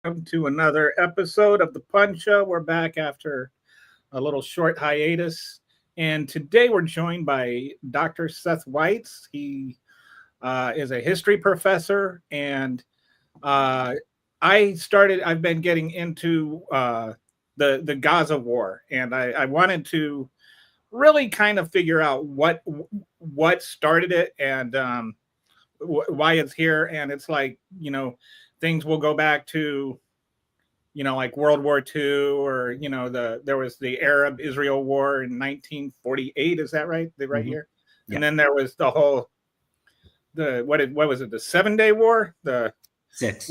Welcome to another episode of the Pun Show. We're back after a little short hiatus, and today we're joined by Dr. Seth Weitz. He is a history professor, and I've been getting into the Gaza War, and I wanted to really kind of figure out what started it and why it's here. And it's like, things will go back to, like World War II, or, there was the Arab-Israel War in 1948. Is that right? The right year? Yeah. And then there was the whole, what was it? The 7-Day War? The Six.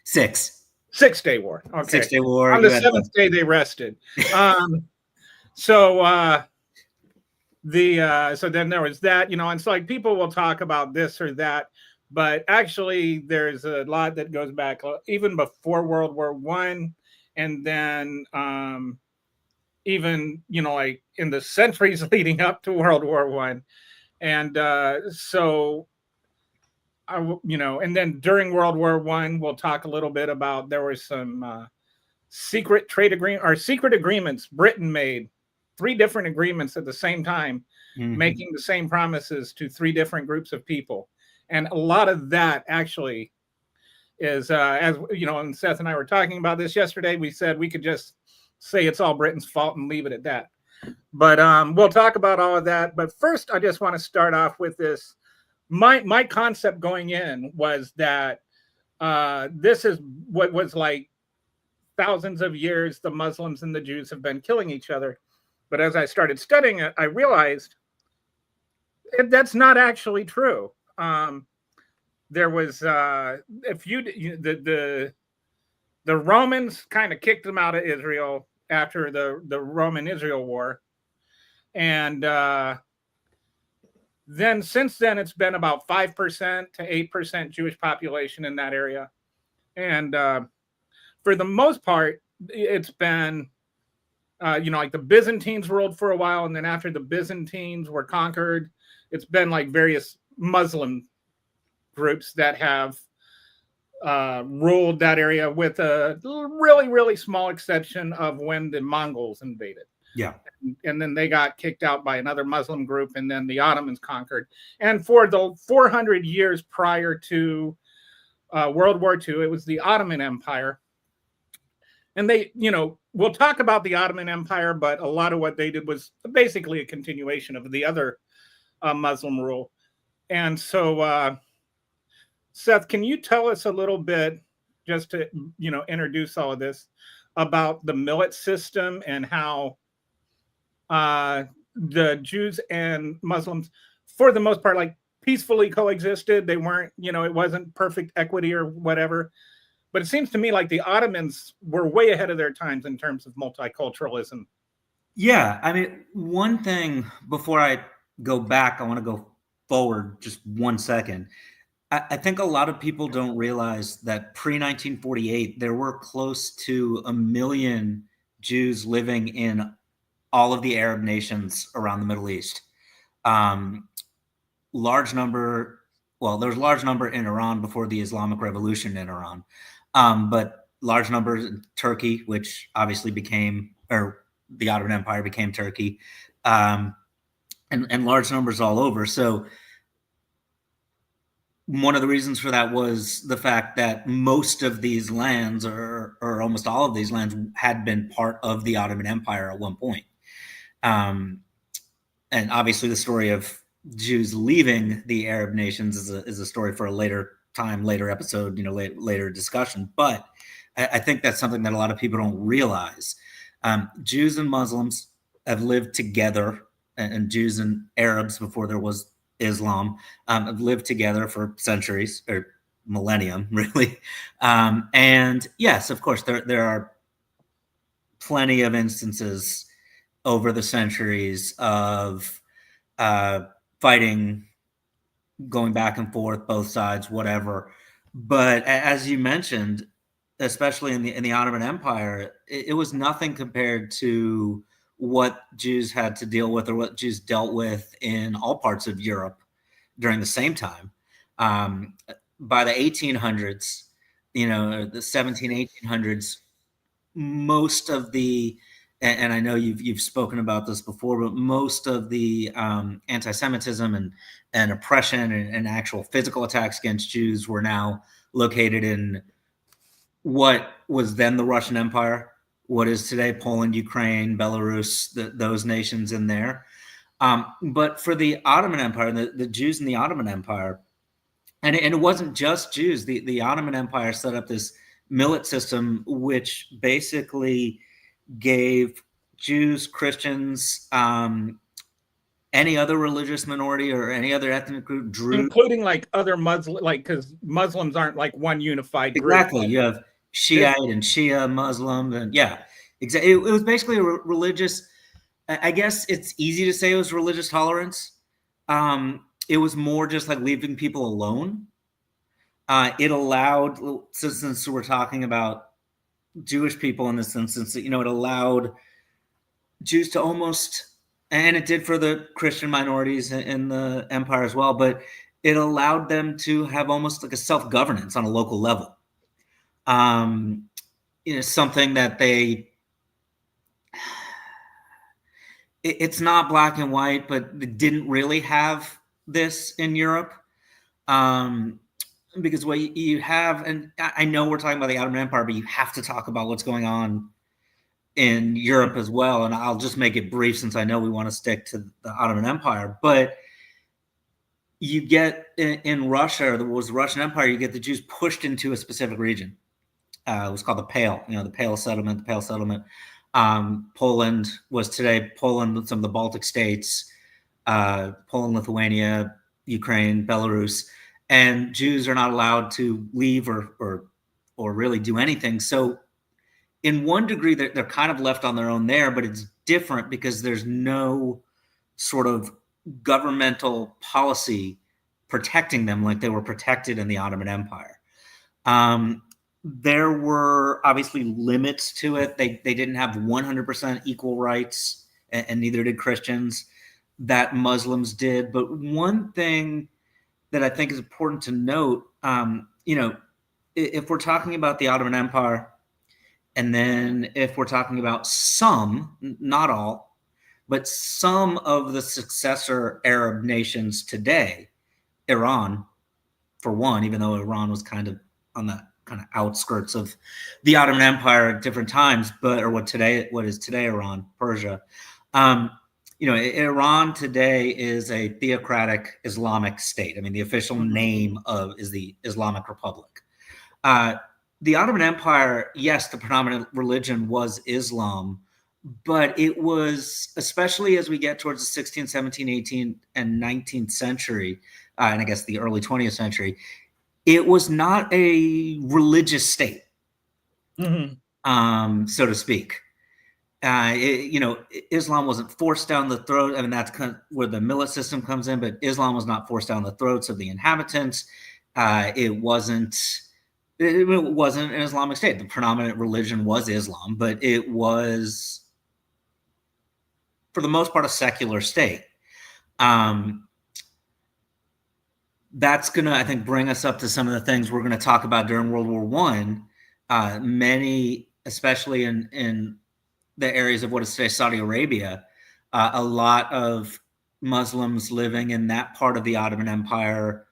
Six. 6-Day War. Okay. 6-Day War. On the 7th day, they rested. So then there was that, and it's like people will talk about this or that, but actually there's a lot that goes back even before World War I, and then even like in the centuries leading up to World War I, and and then during World War I, we'll talk a little bit about there were some secret agreements Britain made. 3 different agreements at the same time, making the same promises to 3 different groups of people. And a lot of that actually is, as and Seth and I were talking about this yesterday, we said we could just say it's all Britain's fault and leave it at that. But we'll talk about all of that. But first, I just want to start off with this. My concept going in was that this is what was like thousands of years the Muslims and the Jews have been killing each other. But as I started studying it, I realized that's not actually true. There was the Romans kind of kicked them out of Israel after the Roman-Israel War, and then since then it's been about 5% to 8% Jewish population in that area, and for the most part, it's been like the Byzantines ruled for a while, and then after the Byzantines were conquered, it's been like various Muslim groups that have ruled that area, with a really, really small exception of when the Mongols invaded. Yeah. And then they got kicked out by another Muslim group, and then the Ottomans conquered. And for the 400 years prior to World War II, it was the Ottoman Empire. And they, we'll talk about the Ottoman Empire, but a lot of what they did was basically a continuation of the other Muslim rule. And so, Seth, can you tell us a little bit, just to, introduce all of this, about the millet system and how the Jews and Muslims, for the most part, like peacefully coexisted? They weren't, it wasn't perfect equity or whatever. But it seems to me like the Ottomans were way ahead of their times in terms of multiculturalism. Yeah. I mean, one thing before I go back, I want to go forward just 1 second. I think a lot of people don't realize that pre-1948, there were close to 1 million Jews living in all of the Arab nations around the Middle East. Large number, well, there's a large number in Iran before the Islamic Revolution in Iran. But large numbers in Turkey, which obviously the Ottoman Empire became Turkey, and large numbers all over. So one of the reasons for that was the fact that most of these lands, or almost all of these lands, had been part of the Ottoman Empire at one point. And obviously the story of Jews leaving the Arab nations is a story for a later time, later episode, later discussion. But I think that's something that a lot of people don't realize. Jews and Muslims have lived together, and Jews and Arabs before there was Islam have lived together for centuries, or millennium, really. And yes, of course, there are plenty of instances over the centuries of fighting, going back and forth, both sides, whatever. But as you mentioned, especially in the Ottoman Empire, it was nothing compared to what Jews had to deal with or what Jews dealt with in all parts of Europe during the same time. By the 1800s, the 1800s, most of the, and I know you've spoken about this before, but most of the anti-Semitism and oppression and actual physical attacks against Jews were now located in what was then the Russian Empire, what is today Poland, Ukraine, Belarus, those nations in there. But for the Ottoman Empire, the Jews in the Ottoman Empire, and it wasn't just Jews, the Ottoman Empire set up this millet system, which basically gave Jews, Christians, any other religious minority or any other ethnic group, Druze, including like other Muslim, like, because Muslims aren't like one unified group. Exactly. You have Shiite and Shia Muslim, and yeah, exactly. It was basically a religious. I guess it's easy to say it was religious tolerance. It was more just like leaving people alone. It allowed, since we're talking about Jewish people in this instance, it allowed Jews to almost, and it did for the Christian minorities in the empire as well, but it allowed them to have almost like a self-governance on a local level. Something that it's not black and white, but they didn't really have this in Europe. Because what you have, and I know we're talking about the Ottoman Empire, but you have to talk about what's going on in Europe as well. And I'll just make it brief since I know we want to stick to the Ottoman Empire. But you get in Russia, or was the Russian Empire, you get the Jews pushed into a specific region. It was called the Pale, the Pale Settlement, Poland was today Poland, some of the Baltic states, Poland, Lithuania, Ukraine, Belarus, and Jews are not allowed to leave or really do anything. So in one degree, they're kind of left on their own there, but it's different because there's no sort of governmental policy protecting them like they were protected in the Ottoman Empire. There were obviously limits to it. They didn't have 100% equal rights, and neither did Christians, that Muslims did. But one thing that I think is important to note, if we're talking about the Ottoman Empire, and then if we're talking about some, not all, but some of the successor Arab nations today, Iran, for one, even though Iran was kind of on the kind of outskirts of the Ottoman Empire at different times, or what is today Iran, Persia. Iran today is a theocratic Islamic state. I mean, the official name is the Islamic Republic. The Ottoman Empire, yes, the predominant religion was Islam, but it was, especially as we get towards the 16th, 17th, 18th, and 19th century, and I guess the early 20th century, it was not a religious state, so to speak. Islam wasn't forced down the throat. I mean, that's kind of where the millet system comes in, but Islam was not forced down the throats of the inhabitants. It wasn't an Islamic state. The predominant religion was Islam, but it was, for the most part, a secular state. That's going to, I think, bring us up to some of the things we're going to talk about during World War I. Many, especially in the areas of what is today Saudi Arabia, a lot of Muslims living in that part of the Ottoman Empire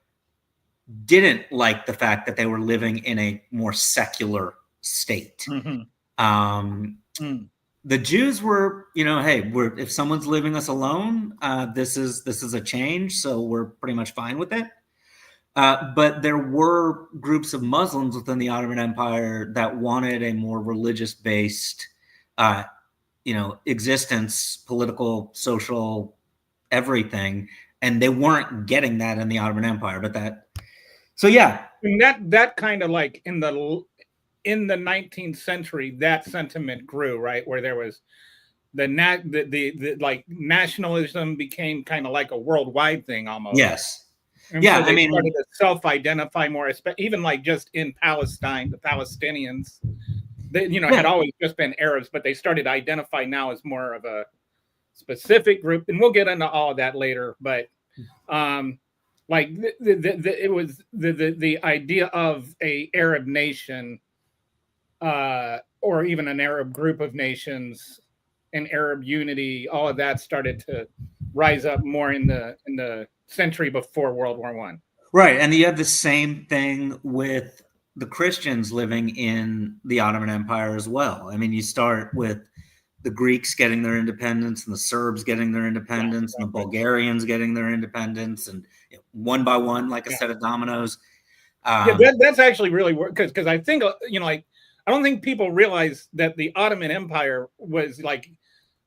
didn't like the fact that they were living in a more secular state. The Jews were, hey, if someone's leaving us alone, this is a change, so we're pretty much fine with it. But there were groups of Muslims within the Ottoman Empire that wanted a more religious-based, existence, political, social, everything, and they weren't getting that in the Ottoman Empire. But that So yeah, and that kind of like in the 19th century, that sentiment grew, right, where there was the like nationalism became kind of like a worldwide thing almost. yes, And yeah. so I they mean, started to self-identify more, even like just in Palestine, the Palestinians, they, had always just been Arabs, but they started to identify now as more of a specific group. And we'll get into all of that later. But like it was the idea of a Arab nation, or even an Arab group of nations, and Arab unity, all of that started to rise up more in the century before World War I. right. And you have the same thing with the Christians living in the Ottoman Empire as well. I mean, you start with the Greeks getting their independence and the Serbs getting their independence and the Bulgarians getting their independence, and one by one, like a set of dominoes. That's actually really because I think, like, I don't think people realize that the Ottoman Empire was like,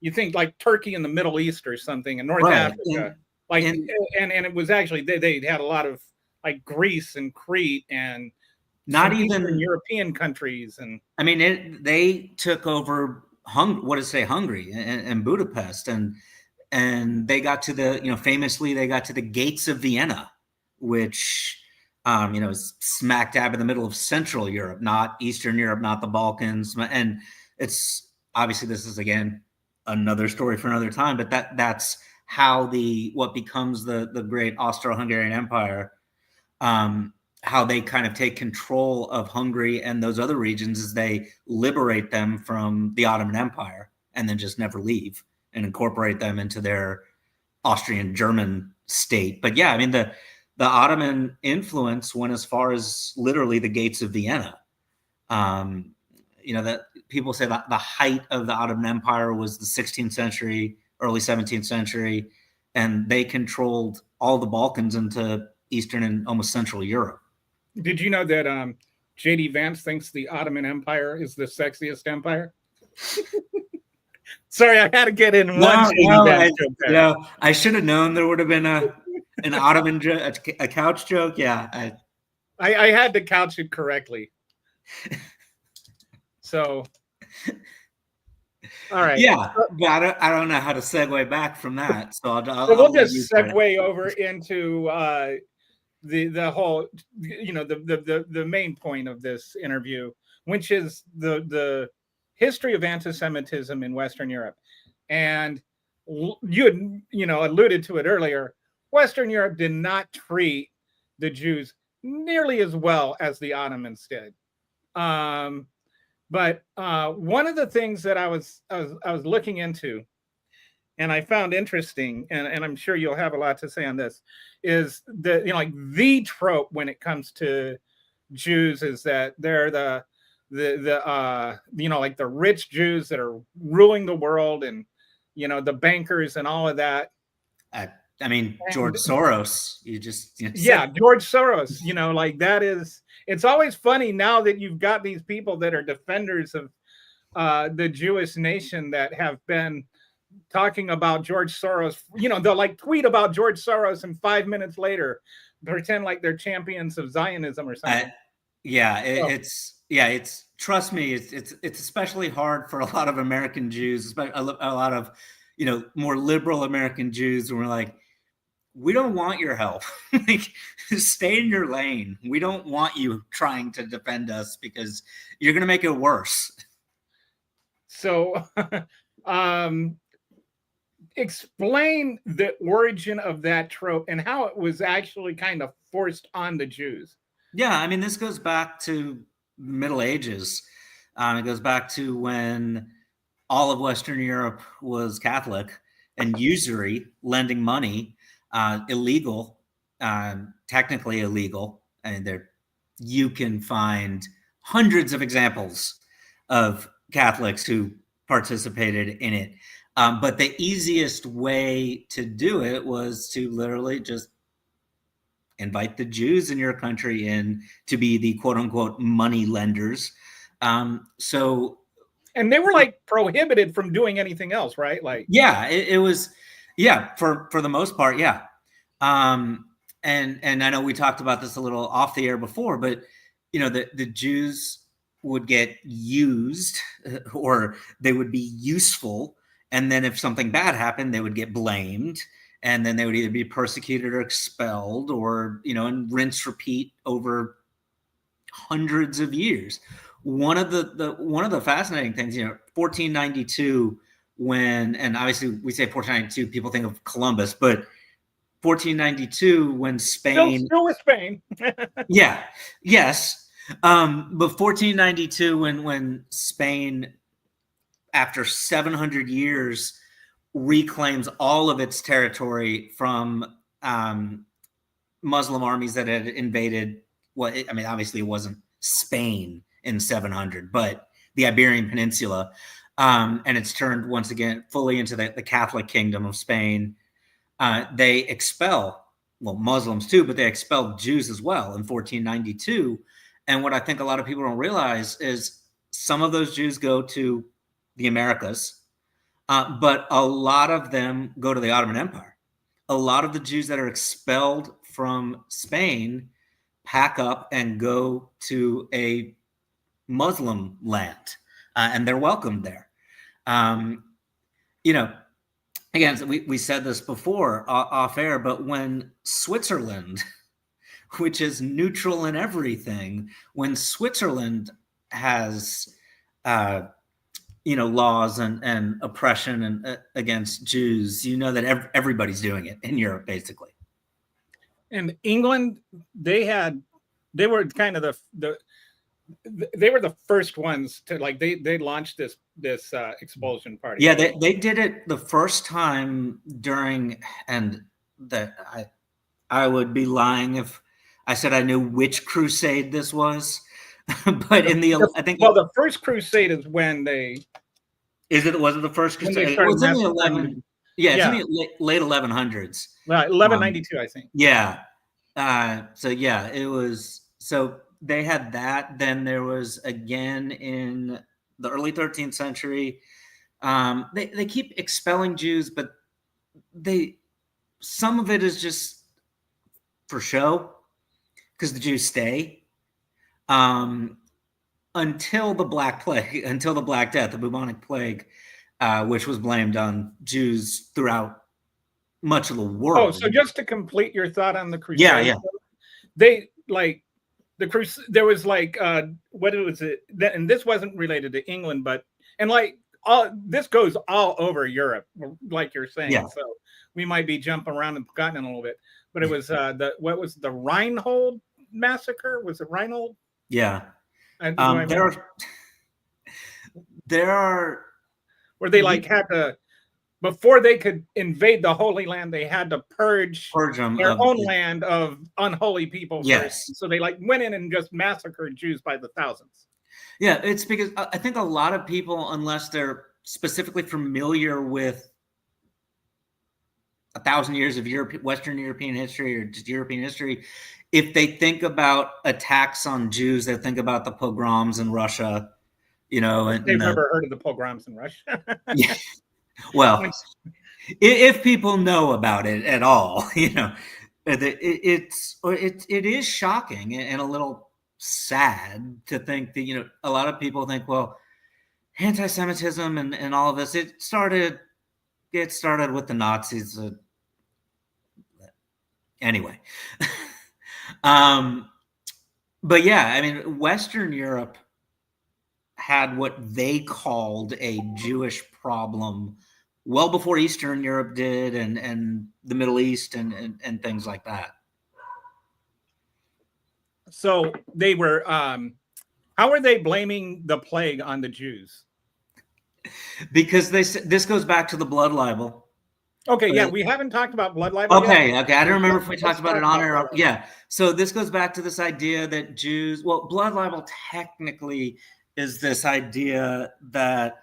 you think like Turkey in the Middle East or something, in North Africa, and it was actually they had a lot of like Greece and Crete and not even Eastern European countries. And I mean, they took over Hungary and Budapest, and they got to the, famously they got to the gates of Vienna, which is smack dab in the middle of Central Europe, not Eastern Europe, not the Balkans. And it's obviously, this is again another story for another time, but that's how what becomes the great Austro-Hungarian Empire, how they kind of take control of Hungary and those other regions as they liberate them from the Ottoman Empire and then just never leave and incorporate them into their Austrian-German state. But yeah, I mean, the Ottoman influence went as far as literally the gates of Vienna. That people say that the height of the Ottoman Empire was the 16th century, early 17th century, and they controlled all the Balkans into Eastern and almost Central Europe. Did you know that J.D. Vance thinks the Ottoman Empire is the sexiest empire? Sorry, I had to get in one. I should have known there would have been an Ottoman a couch joke. Yeah, I had to couch it correctly. So, all right. Yeah, but I don't know how to segue back from that. So we'll just segue over into the whole, the main point of this interview, which is the history of anti-Semitism in Western Europe. And you had, alluded to it earlier. Western Europe did not treat the Jews nearly as well as the Ottomans did. But one of the things that I was looking into, and I found interesting, and I'm sure you'll have a lot to say on this, is that like the trope when it comes to Jews is that they're the like the rich Jews that are ruling the world, and the bankers and all of that. I mean, George Soros, George Soros, like that is, it's always funny now that you've got these people that are defenders of the Jewish nation that have been talking about George Soros. They'll like tweet about George Soros and 5 minutes later pretend like they're champions of Zionism or something. It's trust me, it's especially hard for a lot of American Jews, especially a lot of more liberal American Jews, who are like, we don't want your help. Like, stay in your lane. We don't want you trying to defend us because you're going to make it worse. So, explain the origin of that trope and how it was actually kind of forced on the Jews. Yeah, I mean, this goes back to Middle Ages. It goes back to when all of Western Europe was Catholic, and usury, lending money, illegal, technically illegal. And you can find hundreds of examples of Catholics who participated in it. But the easiest way to do it was to literally just invite the Jews in your country in to be the quote unquote money lenders. And they were like prohibited from doing anything else, right? Like, yeah, it was, yeah, for the most part. Yeah. And and I know we talked about this a little off the air before, but the Jews would get used, or they would be useful, and then if something bad happened, they would get blamed, and then they would either be persecuted or expelled, or and rinse repeat over hundreds of years. One of the fascinating things, 1492, and obviously we say 1492, people think of Columbus, but 1492, when Spain, still with Spain, yeah, yes, but 1492, when Spain, after 700 years, reclaims all of its territory from Muslim armies that had invaded. Obviously it wasn't Spain in 700, but the Iberian Peninsula, and it's turned once again fully into the Catholic Kingdom of Spain. They expel, Muslims too, but they expelled Jews as well in 1492. And what I think a lot of people don't realize is some of those Jews go to the Americas, but a lot of them go to the Ottoman Empire. A lot of the Jews that are expelled from Spain pack up and go to a Muslim land, and they're welcomed there. Again, we said this before off air, but when Switzerland, which is neutral in everything, when Switzerland has laws and oppression and against Jews, that everybody's doing it in Europe, basically. And England, they were kind of they were the first ones to they launched this expulsion party. Yeah, they did it the first time during, and that I would be lying if I said I knew which crusade this was, but the first crusade is when they. Was it the first crusade? It was in the 11. Yeah, it's in the late 1100s. Right, 1192, I think. Yeah. It was. So they had that. Then there was again in the early 13th century. They keep expelling Jews, but some of it is just for show, because the Jews stay. Until the Black Plague, until the Black Death, the bubonic plague, which was blamed on Jews throughout much of the world. Oh, so just to complete your thought on the Crusades, yeah, they the Crusade. There was what was it? And this wasn't related to England, this goes all over Europe, like you're saying. Yeah. So we might be jumping around and forgotten a little bit, but it was what was the Reinhold massacre? Was it Reinhold? Yeah. There are where they had to, before they could invade the Holy Land, they had to purge them their own land of unholy people. Yes. First. So they went in and just massacred Jews by the thousands. Yeah, it's because I think a lot of people, unless they're specifically familiar with 1,000 years of Western European history or just European history, if they think about attacks on Jews, they think about the pogroms in Russia, They've never heard of the pogroms in Russia. Yeah. Well, if people know about it at all, it is shocking and a little sad to think that, a lot of people think, well, anti-Semitism and all of this, it started with the Nazis. Anyway. But yeah, Western Europe had what they called a Jewish problem well before Eastern Europe did, and the Middle East and things like that. So they were, how are they blaming the plague on the Jews? Because this goes back to the blood libel. Okay, yeah, we haven't talked about blood libel yet. Okay, I don't remember if we talked about it on air. Yeah, so this goes back to this idea that Jews, blood libel technically is this idea that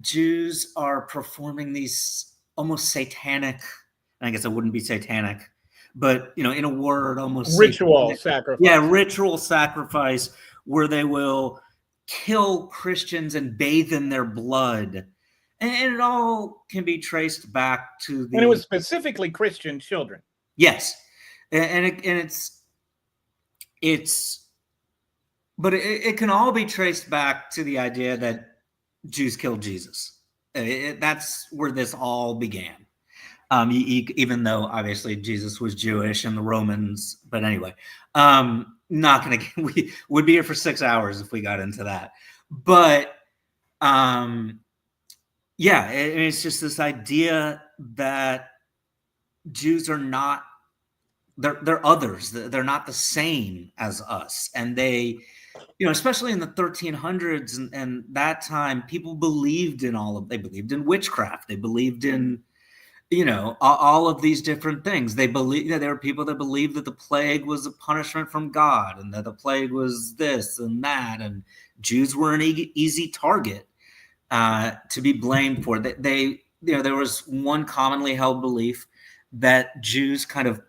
Jews are performing these almost satanic, I guess it wouldn't be satanic, but, in a word, almost ritual sacrifice. Yeah, ritual sacrifice, where they will kill Christians and bathe in their blood. And it all can be traced back to and it was specifically Christian children. Yes. But it can all be traced back to the idea that Jews killed Jesus. That's where this all began. Even though obviously Jesus was Jewish and the Romans, but anyway, not gonna we would be here for 6 hours if we got into that. But yeah, it's just this idea that Jews are not, they're others. They're not the same as us, and they, especially in the 1300s and that time, people believed in they believed in witchcraft. They believed in, all of these different things. They believe there were people that believed that the plague was a punishment from God, and that the plague was this and that, and Jews were an easy target to be blamed for. There was one commonly held belief that Jews kind of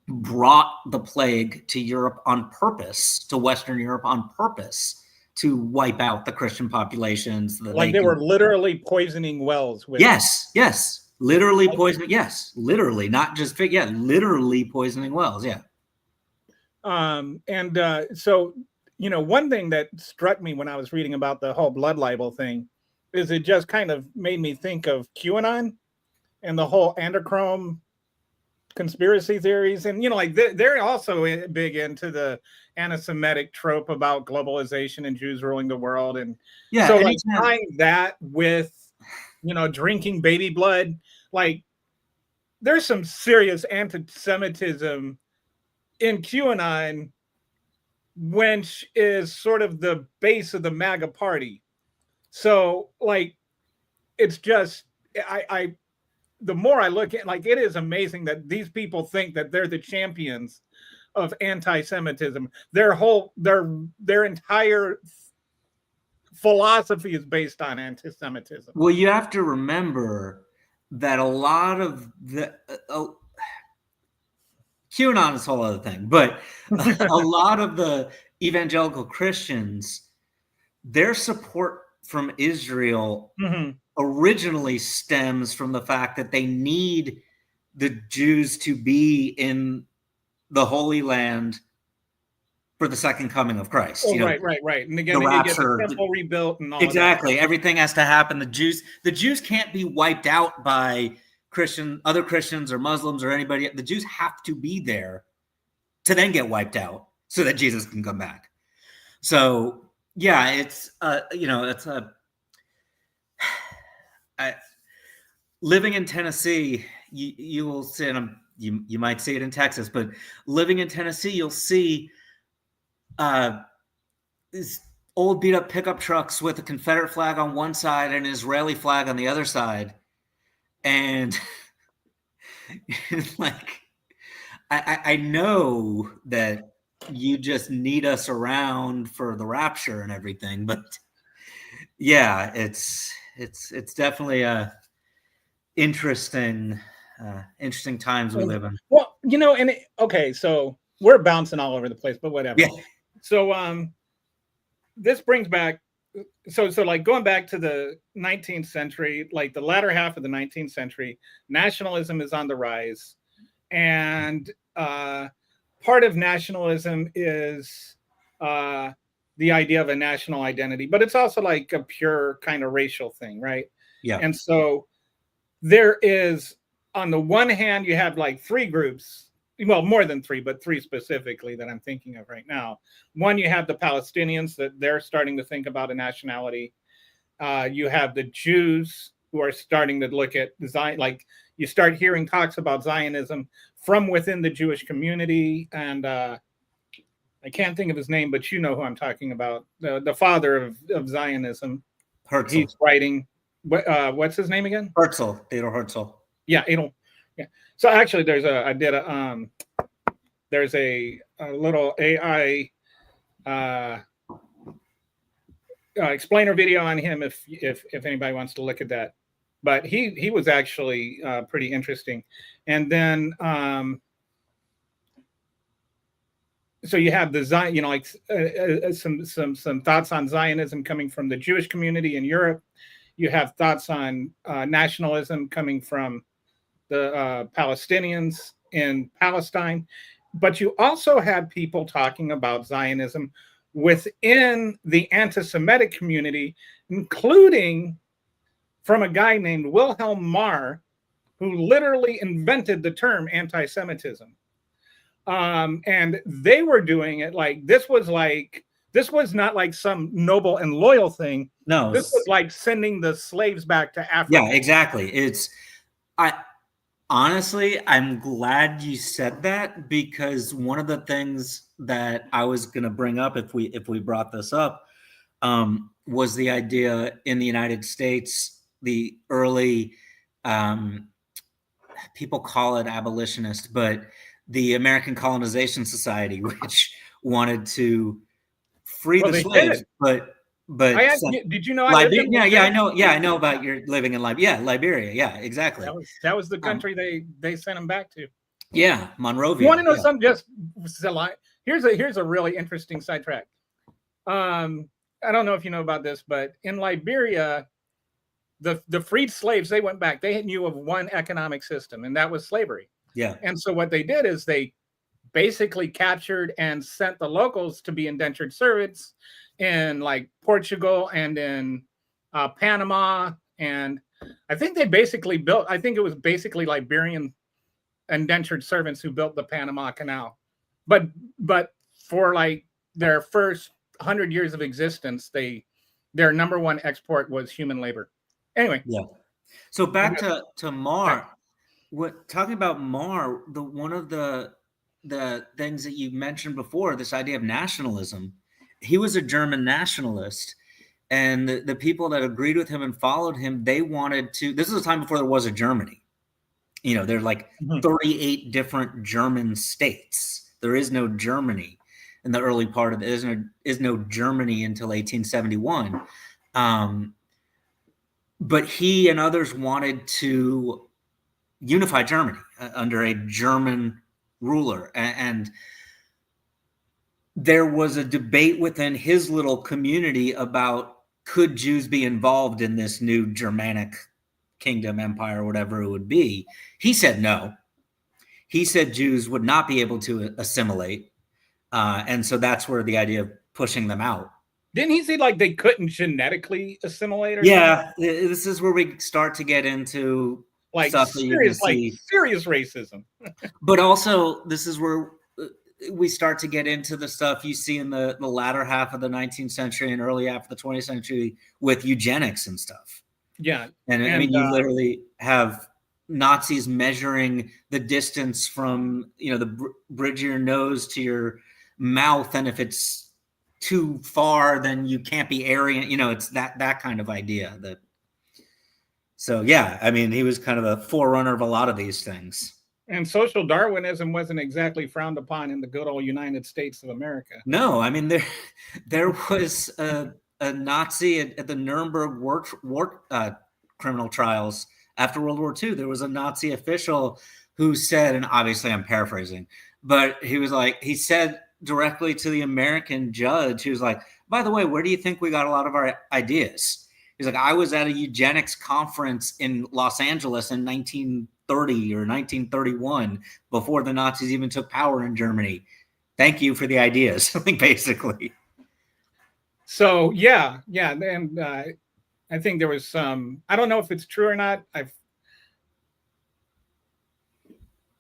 brought the plague to Europe on purpose, to Western Europe on purpose, to wipe out the Christian populations. Like they were literally poisoning wells with. Yes. Literally poisoning. Yes. Literally, not just literally poisoning wells. Yeah. So, one thing that struck me when I was reading about the whole blood libel thing is it just kind of made me think of QAnon and the whole antichrome conspiracy theories. And, they're also big into the anti-Semitic trope about globalization and Jews ruling the world. And so tying that with, drinking baby blood, there's some serious anti-Semitism in QAnon, which is sort of the base of the MAGA party. So, it's just, the more I look at, it is amazing that these people think that they're the champions of anti-Semitism. Their entire philosophy is based on anti-Semitism. Well, you have to remember that a lot of the QAnon is a whole other thing, but a lot of the evangelical Christians, their support from Israel originally stems from the fact that they need the Jews to be in the Holy Land for the second coming of Christ. Right. And again, they get the temple rebuilt and all exactly. Of that. Everything has to happen. The Jews can't be wiped out by other Christians or Muslims or anybody. The Jews have to be there to then get wiped out so that Jesus can come back. So yeah, it's living in Tennessee, you will see, and you might see it in Texas, but living in Tennessee, you'll see these old beat up pickup trucks with a Confederate flag on one side and an Israeli flag on the other side. And I know that you just need us around for the rapture and everything, but yeah, it's definitely a interesting times we live in. Well, so we're bouncing all over the place, but whatever. Yeah. So this brings back, so going back to the 19th century, the latter half of the 19th century, nationalism is on the rise, and part of nationalism is the idea of a national identity, but it's also a pure kind of racial thing, right? Yeah. And so there is, on the one hand, you have three groups. Well, more than three, but three specifically that I'm thinking of right now. One, you have the Palestinians, that they're starting to think about a nationality. You have the Jews, who are starting to look at Zion. You start hearing talks about Zionism from within the Jewish community. And I can't think of his name, but you know who I'm talking about. The father of Zionism. Herzl. He's writing, what's his name again? Herzl, Theodor Herzl. Yeah, yeah. So actually, there's a little AI explainer video on him if anybody wants to look at that. But he was actually pretty interesting. And then so you have the Zion, some thoughts on Zionism coming from the Jewish community in Europe. You have thoughts on nationalism coming from the Palestinians, in Palestine, but you also had people talking about Zionism within the anti-Semitic community, including from a guy named Wilhelm Marr, who literally invented the term anti-Semitism. And they were doing it like this was not like some noble and loyal thing. No, this was like sending the slaves back to Africa. Yeah, exactly. Honestly, I'm glad you said that, because one of the things that I was going to bring up if we brought this up was the idea in the United States, the early people call it abolitionist, but the American Colonization Society, which wanted to free the slaves, but did you know? I know about your living in Liberia. Yeah, Liberia. Yeah, exactly. That was the country they sent them back to. Yeah, Monrovia. You want to know something? Just here's a really interesting sidetrack. I don't know if you know about this, but in Liberia, the freed slaves, they went back. They knew of one economic system, and that was slavery. Yeah. And so what they did is they basically captured and sent the locals to be indentured servants in like Portugal and in Panama. And I think they basically built, I think it was basically Liberian indentured servants who built the Panama Canal. But for like their first 100 years of existence, their number one export was human labor. Anyway. Yeah. So back to Marr. Talking about Marr, one of the things that you mentioned before, this idea of nationalism, he was a German nationalist, and the people that agreed with him and followed him, they wanted to. This is a time before there was a Germany. You know, there's like 38 different German states. There is no Germany in the early part of it. There is no Germany until 1871. But he and others wanted to unify Germany under a German ruler. And there was a debate within his little community about, could Jews be involved in this new Germanic kingdom, empire, whatever it would be? He said no. He said Jews would not be able to assimilate. And so that's where the idea of pushing them out. Didn't he say like they couldn't genetically assimilate? Yeah, this is where we start to get into like stuff serious racism. But also, this is where we start to get into the stuff you see in the latter half of the 19th century and early half of the 20th century with eugenics and stuff. Yeah. And I mean, you literally have Nazis measuring the distance from, the bridge of your nose to your mouth. And if it's too far, then you can't be Aryan. It's that kind of idea. So, yeah, I mean, he was kind of a forerunner of a lot of these things. And social Darwinism wasn't exactly frowned upon in the good old United States of America. No, I mean, there was a Nazi at the Nuremberg war criminal trials after World War II. There was a Nazi official who said, and obviously I'm paraphrasing, but he said directly to the American judge, he was like, by the way, where do you think we got a lot of our ideas? He's like, I was at a eugenics conference in Los Angeles in 1930 or 1931 before the Nazis even took power in Germany. Thank you for the ideas, basically. So, yeah. And I think there was some, I don't know if it's true or not. I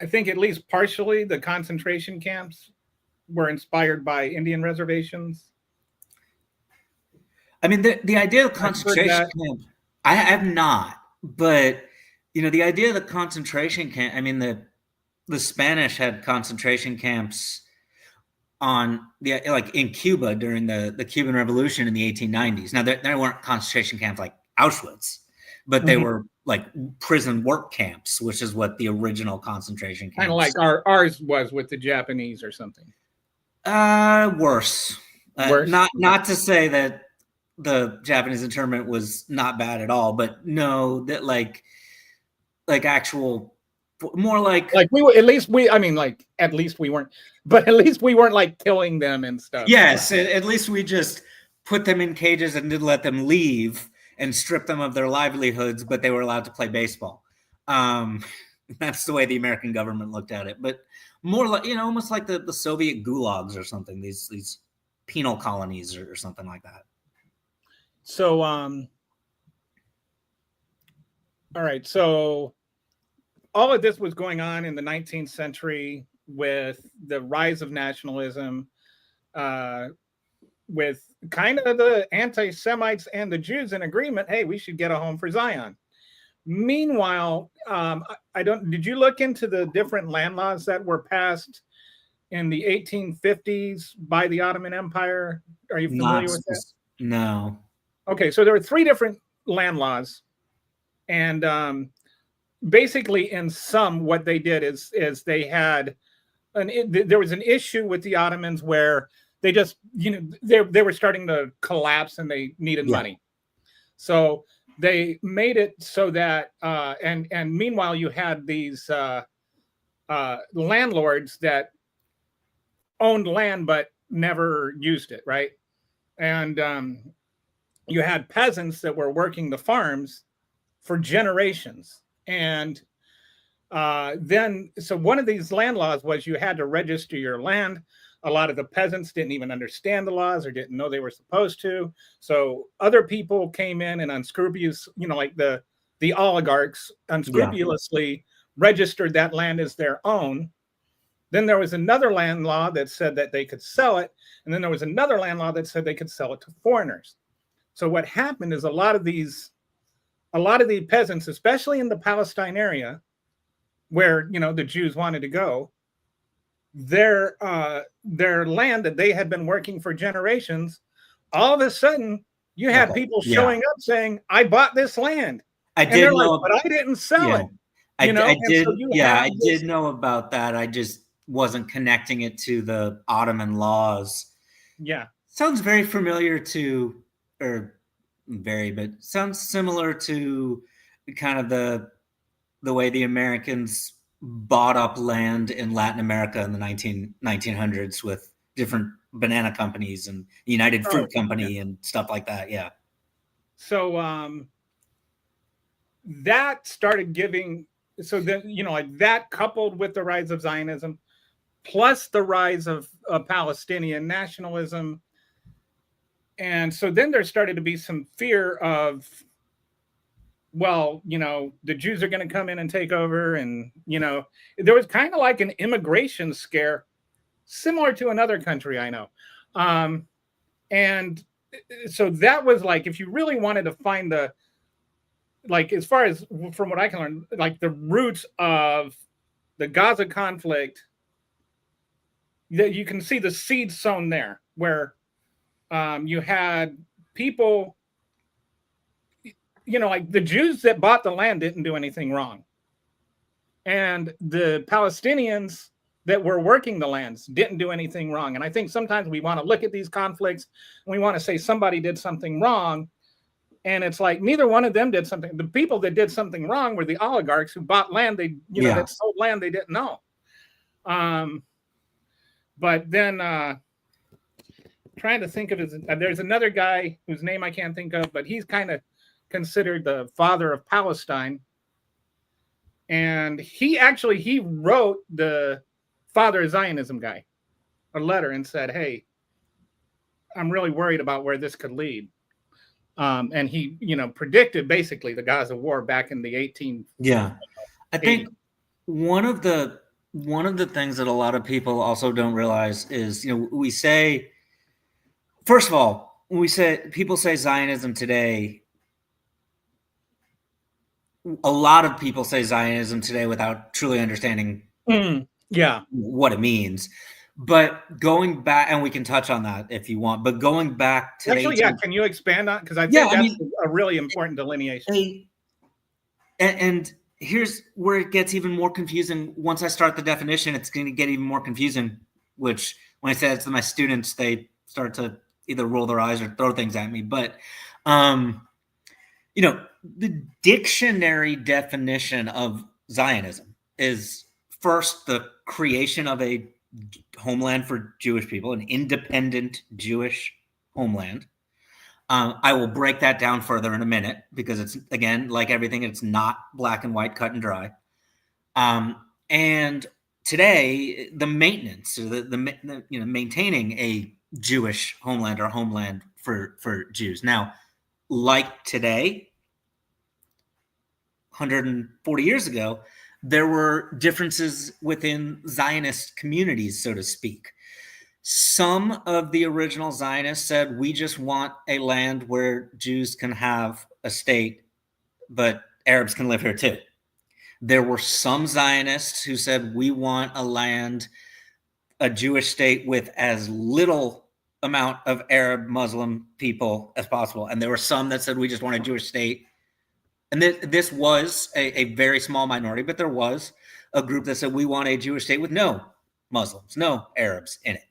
think at least partially the concentration camps were inspired by Indian reservations. I mean, the idea of concentration camp, I have not, but the idea of the concentration camp, I mean, the Spanish had concentration camps in Cuba during the Cuban Revolution in the 1890s. Now there weren't concentration camps like Auschwitz, but they were like prison work camps, which is what the original concentration camps. Kind of like ours was with the Japanese or something. Worse. Not to say that the Japanese internment was not bad at all, but no, that like actual, more like we were, at least we weren't, but at least we weren't like killing them and stuff. Yes, at least we just put them in cages and didn't let them leave and strip them of their livelihoods, but they were allowed to play baseball. That's the way the American government looked at it. But more like, almost like the Soviet gulags or something, these penal colonies or something like that. So, all right. So all of this was going on in the 19th century with the rise of nationalism, with kind of the anti-Semites and the Jews in agreement. Hey, we should get a home for Zion. Meanwhile, did you look into the different land laws that were passed in the 1850s by the Ottoman Empire? Are you familiar with that? No. Okay, so there were 3 different land laws, and basically, in sum, what they did is they had there was an issue with the Ottomans where they just they were starting to collapse and they needed money, so they made it so that and meanwhile you had these landlords that owned land but never used it, right? And you had peasants that were working the farms for generations. And then, so one of these land laws was you had to register your land. A lot of the peasants didn't even understand the laws or didn't know they were supposed to. So other people came in and unscrupulous, like the oligarchs unscrupulously registered that land as their own. Then there was another land law that said that they could sell it. And then there was another land law that said they could sell it to foreigners. So what happened is a lot of the peasants, especially in the Palestine area, where the Jews wanted to go, their land that they had been working for generations, all of a sudden you had people showing up saying, "I bought this land." I did know, but I didn't sell it. I did know about that. I just wasn't connecting it to the Ottoman laws. Yeah, sounds very familiar to, but sounds similar to kind of the way the Americans bought up land in Latin America in the 1900s with different banana companies and United Fruit Company and stuff like that. Yeah. So that started giving, so then, like that coupled with the rise of Zionism, plus the rise of Palestinian nationalism. And so then there started to be some fear of, well, the Jews are going to come in and take over. And, there was kind of like an immigration scare, similar to another country I know. And so that was like, if you really wanted to find as far as from what I can learn, like the roots of the Gaza conflict, that you can see the seed sown there, where you had people, like the Jews that bought the land didn't do anything wrong. And the Palestinians that were working the lands didn't do anything wrong. And I think sometimes we want to look at these conflicts and we want to say somebody did something wrong. And it's like, neither one of them did something. The people that did something wrong were the oligarchs who bought land. That sold land they didn't know. But then trying to think of it, there's another guy whose name I can't think of, but he's kind of considered the father of Palestine. And he wrote the Father of Zionism guy a letter and said, "Hey, I'm really worried about where this could lead." And he, predicted basically the Gaza War back in the 18. Yeah, I think one of the things that a lot of people also don't realize is, we say, first of all, when people say Zionism today, a lot of people say Zionism today without truly understanding what it means. But going back, and we can touch on that if you want, but going back to can you expand on, because I think that's a really important delineation. And here's where it gets even more confusing. Once I start the definition, it's going to get even more confusing, which when I say it to my students, they start to either roll their eyes or throw things at me. But, the dictionary definition of Zionism is first the creation of a homeland for Jewish people, an independent Jewish homeland. I will break that down further in a minute because it's, again, like everything, it's not black and white, cut and dry. And today, the maintenance, or the maintaining a Jewish homeland or homeland for Jews. Now, like today, 140 years ago, there were differences within Zionist communities, so to speak. Some of the original Zionists said, we just want a land where Jews can have a state, but Arabs can live here too. There were some Zionists who said, we want a land, a Jewish state with as little amount of Arab Muslim people as possible. And there were some that said, we just want a Jewish state. And this was a very small minority, but there was a group that said, we want a Jewish state with no Muslims, no Arabs in it.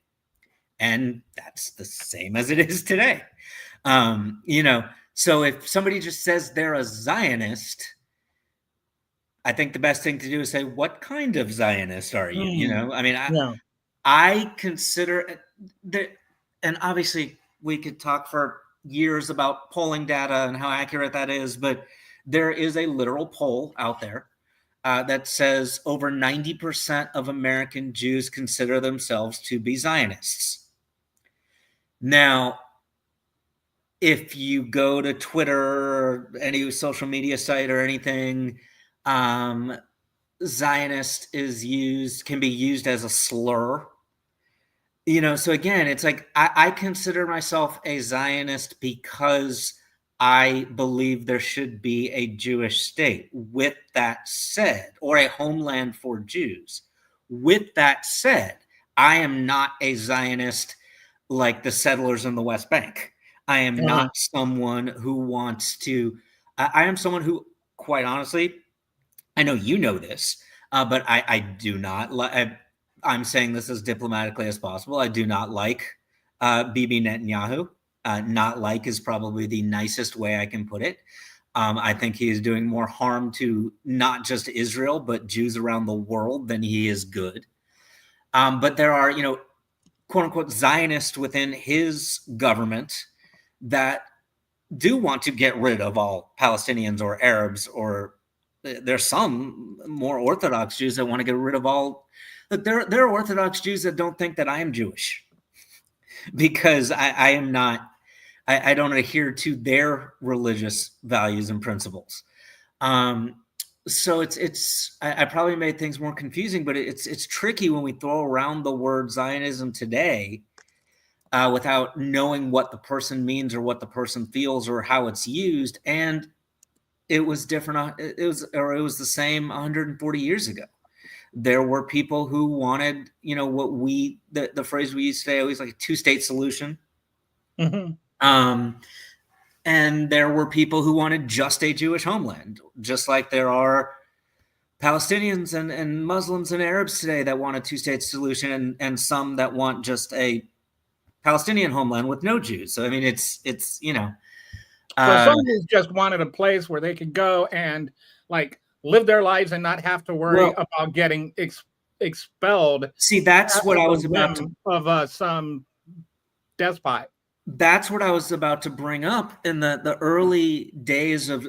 And that's the same as it is today. So if somebody just says they're a Zionist, I think the best thing to do is say, what kind of Zionist are you? I consider that, and obviously we could talk for years about polling data and how accurate that is, but there is a literal poll out there that says over 90% of American Jews consider themselves to be Zionists. Now, if you go to Twitter or any social media site or anything, Zionist can be used as a slur. So again, it's like I consider myself a Zionist because I believe there should be a Jewish state. With that said, or a homeland for Jews. With that said, I am not a Zionist like the settlers in the West Bank. I am not someone who wants to. I am someone who, quite honestly, I know you know this, but I do not. I'm saying this as diplomatically as possible. I do not like Bibi Netanyahu. Not like is probably the nicest way I can put it. I think he is doing more harm to not just Israel, but Jews around the world than he is good. But there are, quote unquote, Zionists within his government that do want to get rid of all Palestinians or Arabs, or there's some more Orthodox Jews that want to get rid of all. Look, there are Orthodox Jews that don't think that I am Jewish because I am not. I don't adhere to their religious values and principles. So I probably made things more confusing, but it's tricky when we throw around the word Zionism today without knowing what the person means or what the person feels or how it's used. And it was different. It was the same 140 years ago. There were people who wanted, the phrase we used to say always, like a two-state solution. Mm-hmm. And there were people who wanted just a Jewish homeland, just like there are Palestinians and Muslims and Arabs today that want a two-state solution, and some that want just a Palestinian homeland with no Jews. So I mean, it's some just wanted a place where they could go and like live their lives and not have to worry about getting expelled. See, that's what I was about to of some despot. That's what I was about to bring up in the early days of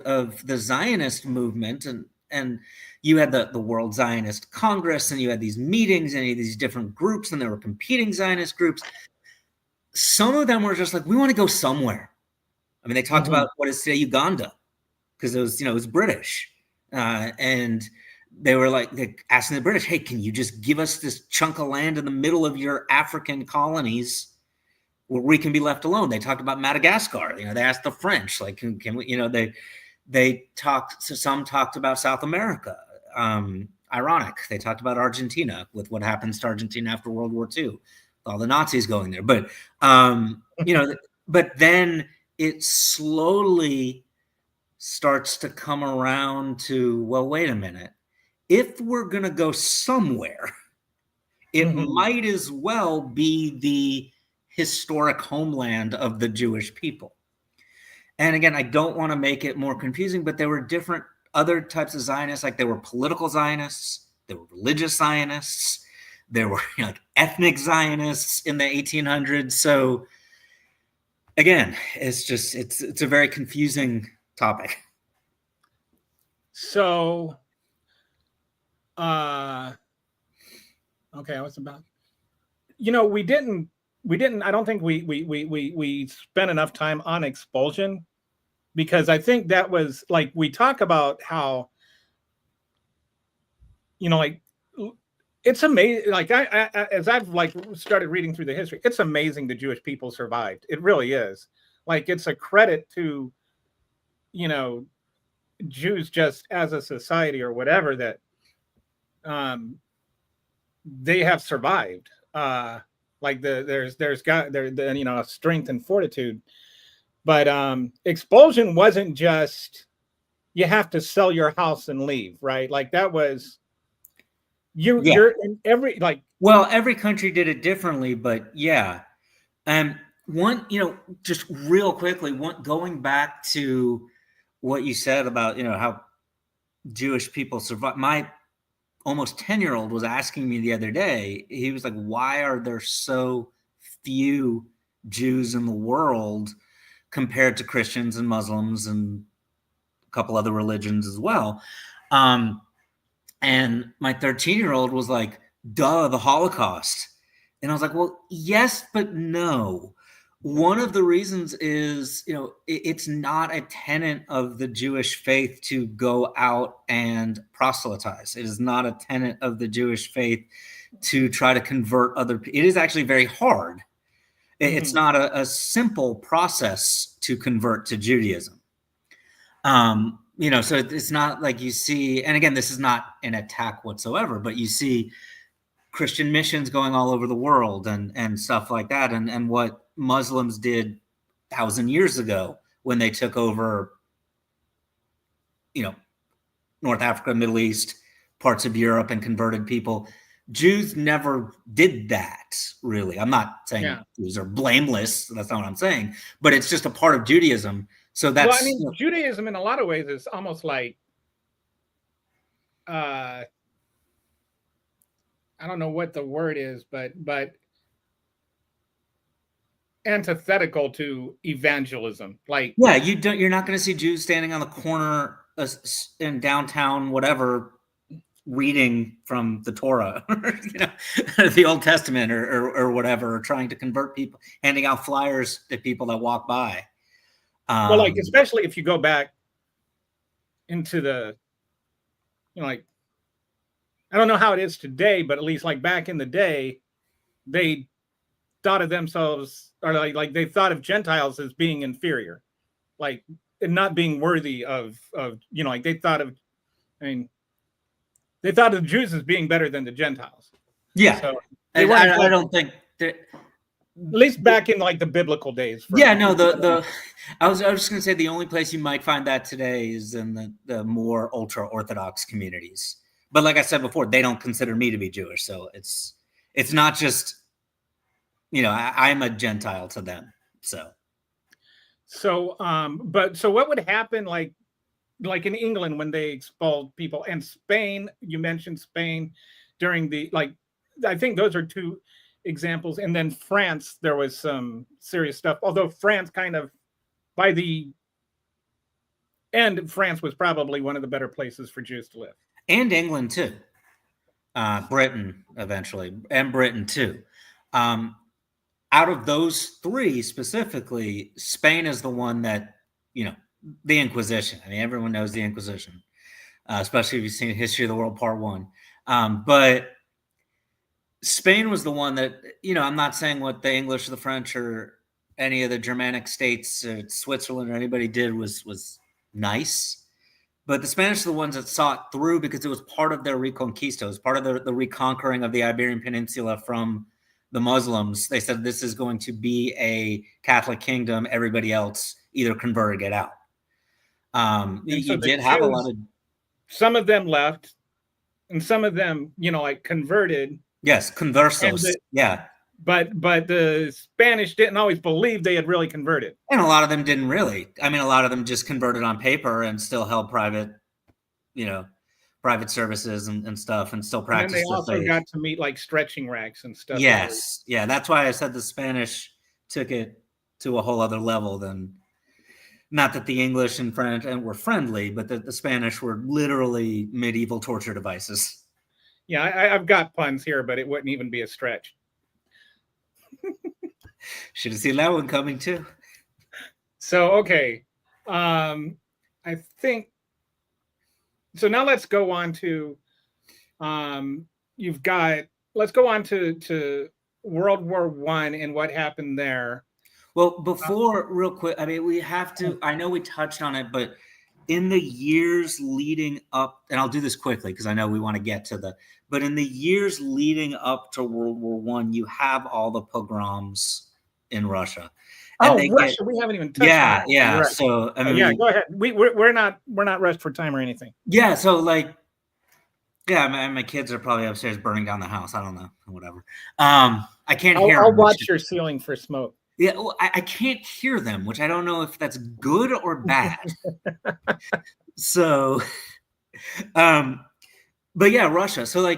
the Zionist movement, and you had the World Zionist Congress, and you had these meetings and these different groups, and there were competing Zionist groups. Some of them were just like, we want to go somewhere. I mean, they talked about what is today Uganda, because it was British, and they were like asking the British, hey, can you just give us this chunk of land in the middle of your African colonies where we can be left alone? They talked about Madagascar. They asked the French, like, can we, some talked about South America. Ironic. They talked about Argentina with what happens to Argentina after World War II, with all the Nazis going there. But, but then it slowly starts to come around to, well, wait a minute. If we're going to go somewhere, it might as well be the historic homeland of the Jewish people. And again, I don't want to make it more confusing, but there were different other types of Zionists. Like there were political Zionists, there were religious Zionists, there were ethnic Zionists in the 1800s. So again, it's a very confusing topic. So Okay, I was about. We didn't. I don't think we spent enough time on expulsion, because I think that was like, we talk about how, like, it's amazing. Like, as I've like started reading through the history, it's amazing the Jewish people survived. It really is. Like, it's a credit to, Jews just as a society or whatever, that they have survived. Like, there's got there strength and fortitude. But expulsion wasn't just, you have to sell your house and leave, right? Like, that was you're in every, like, well, every country did it differently, but yeah. One, just real quickly, going back to what you said about, how Jewish people survive. My almost 10-year-old was asking me the other day, he was like, why are there so few Jews in the world compared to Christians and Muslims and a couple other religions as well? And my 13-year-old was like, duh, the Holocaust. And I was like, well, yes, but no. One of the reasons is, it's not a tenet of the Jewish faith to go out and proselytize. It is not a tenet of the Jewish faith to try to convert other people. It is actually very hard. It's not a simple process to convert to Judaism. So it's not like you see, and again, this is not an attack whatsoever, but you see Christian missions going all over the world and stuff like that. And what Muslims did 1,000 years ago when they took over, North Africa, Middle East, parts of Europe, and converted people. Jews never did that, really. I'm not saying Jews are blameless. That's not what I'm saying. But it's just a part of Judaism. So that's... Well, I mean, Judaism in a lot of ways is almost like, I don't know what the word is, but antithetical to evangelism. Like, yeah, you're not going to see Jews standing on the corner in downtown, whatever, reading from the Torah, the Old Testament or whatever, or trying to convert people, handing out flyers to people that walk by. Well, like, especially if you go back into the, like, I don't know how it is today, but at least like back in the day, they thought of themselves, or like they thought of Gentiles as being inferior, like, and not being worthy of like, they thought of Jews as being better than the Gentiles. Yeah. So I don't think that, at least back in like the biblical days. I was just going to say the only place you might find that today is in the more ultra Orthodox communities. But like I said before, they don't consider me to be Jewish, so it's not just, I'm a Gentile to them. So what would happen, like in England when they expelled people, and Spain? You mentioned Spain during the, like, I think those are two examples. And then France, there was some serious stuff. Although France kind of, by the end, France was probably one of the better places for Jews to live. And England too. Britain eventually, and Britain too. Out of those three specifically, Spain is the one that, the Inquisition. I mean, everyone knows the Inquisition, especially if you've seen History of the World Part 1. But Spain was the one that, I'm not saying what the English or the French or any of the Germanic states, Switzerland or anybody did was nice. But the Spanish are the ones that saw it through, because it was part of their Reconquista. It was part of the reconquering of the Iberian Peninsula from the Muslims. They said, this is going to be a Catholic kingdom. Everybody else either convert or get out. You did have a lot of... Some of them left, and some of them, like, converted. Yes, conversos. But the Spanish didn't always believe they had really converted. And a lot of them didn't really. I mean, a lot of them just converted on paper and still held private services and stuff, and still practiced. And they also got to meet like stretching racks and stuff. Yes. Yeah. That's why I said the Spanish took it to a whole other level than, not that the English and French were friendly, but that the Spanish were literally medieval torture devices. Yeah, I've got puns here, but it wouldn't even be a stretch. Should have seen that one coming too. So, okay. I think so. Now let's go on to let's go on to World War One and what happened there. Well, before, real quick, I mean, we have to, I know we touched on it, but in the years leading up, and I'll do this quickly because I know we want to get to but in the years leading up to World War One, you have all the pogroms in Russia. And Russia, we haven't even touched on it. Yeah. Right. So, I mean, go ahead. We're not rushed for time or anything. Yeah. So, my kids are probably upstairs burning down the house. I don't know, whatever. I can't hear. I'll watch your ceiling for smoke. Yeah, well, I can't hear them, which I don't know if that's good or bad. So, but yeah, Russia. So,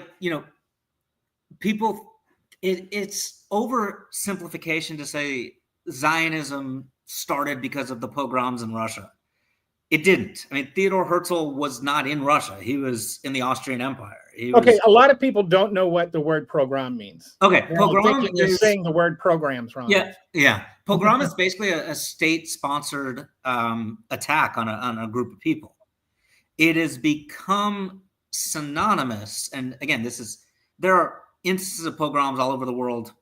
people, it's oversimplification to say Zionism started because of the pogroms in Russia. It didn't. I mean, Theodor Herzl was not in Russia. He was in the Austrian Empire. A lot of people don't know what the word pogrom means. Okay, pogrom is saying the word programs wrong. Yeah. Pogrom is basically a state-sponsored attack on a group of people. It has become synonymous, and again, there are instances of pogroms all over the world,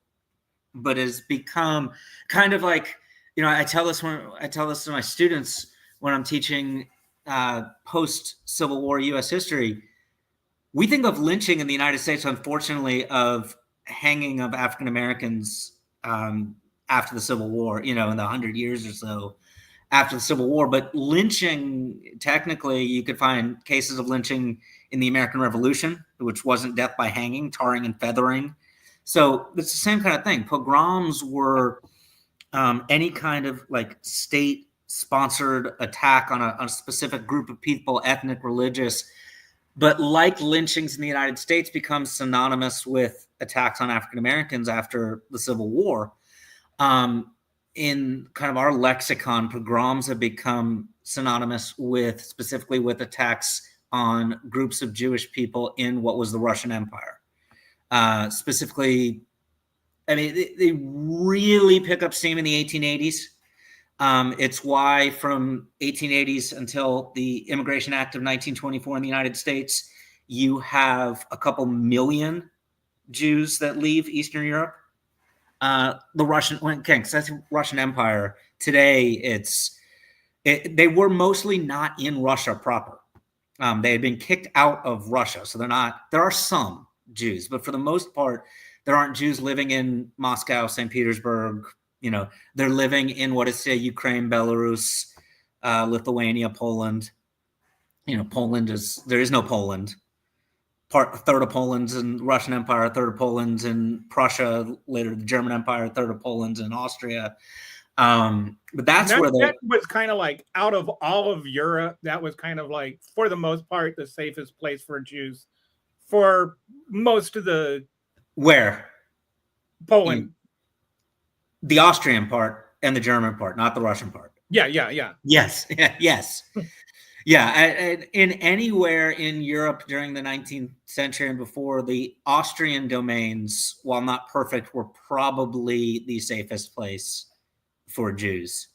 but it has become kind of like, I tell this to my students when I'm teaching post-Civil War U.S. history. We think of lynching in the United States, unfortunately, of hanging of African Americans after the Civil War, in the 100 years or so after the Civil War. But lynching, technically, you could find cases of lynching in the American Revolution, which wasn't death by hanging, tarring and feathering. So it's the same kind of thing. Pogroms were any kind of state-sponsored attack on a specific group of people, ethnic, religious. But like lynchings in the United States become synonymous with attacks on African Americans after the Civil War, in kind of our lexicon, pogroms have become synonymous specifically with attacks on groups of Jewish people in what was the Russian Empire. Specifically, I mean, they really pick up steam in the 1880s. It's why from 1880s until the Immigration Act of 1924 in the United States, you have a couple million Jews that leave Eastern Europe. The Russian Empire today, they were mostly not in Russia proper. They had been kicked out of Russia, so there are some Jews, but for the most part, there aren't Jews living in Moscow, St. Petersburg. They're living in what is today Ukraine, Belarus, Lithuania, Poland. There is no Poland. A third of Poland's in Russian Empire, a third of Poland's in Prussia, later the German Empire, a third of Poland's in Austria. But that was kind of like, out of all of Europe, that was kind of like, for the most part, the safest place for Jews for most of the... Where? Poland. The Austrian part and the German part, not the Russian part. Yeah. Yes. Yeah. In anywhere in Europe during the 19th century and before, the Austrian domains, while not perfect, were probably the safest place for Jews.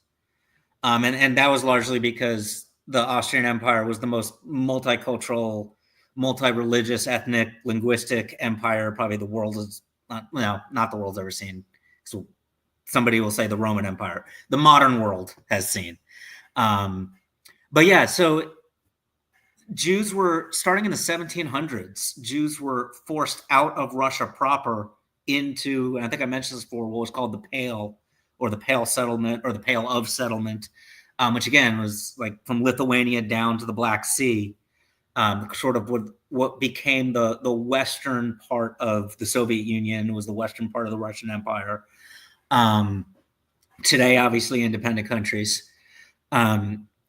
And that was largely because the Austrian Empire was the most multicultural, multi-religious, ethnic, linguistic empire probably the world is not the world's ever seen. So somebody will say the Roman Empire, the modern world has seen. But yeah, so Jews were, starting in the 1700s, Jews were forced out of Russia proper into, and I think I mentioned this before, what was called the Pale, or the Pale Settlement, or the Pale of Settlement, which again was like from Lithuania down to the Black Sea, sort of what became the western part of the Soviet Union, was the western part of the Russian Empire. Today, obviously, independent countries,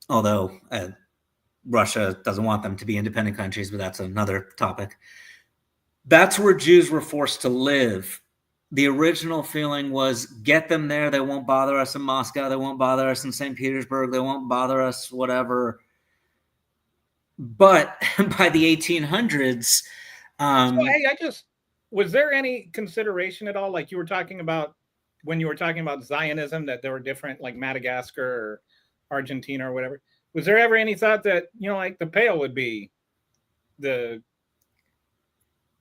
although Russia doesn't want them to be independent countries, but that's another topic. That's where Jews were forced to live. The original feeling was, get them there. They won't bother us in Moscow. They won't bother us in St. Petersburg. They won't bother us, whatever. But by the 1800s, So, hey, was there any consideration at all, like you were talking about when you were talking about Zionism, that there were different, like Madagascar or Argentina or whatever? Was there ever any thought that, like the Pale would be the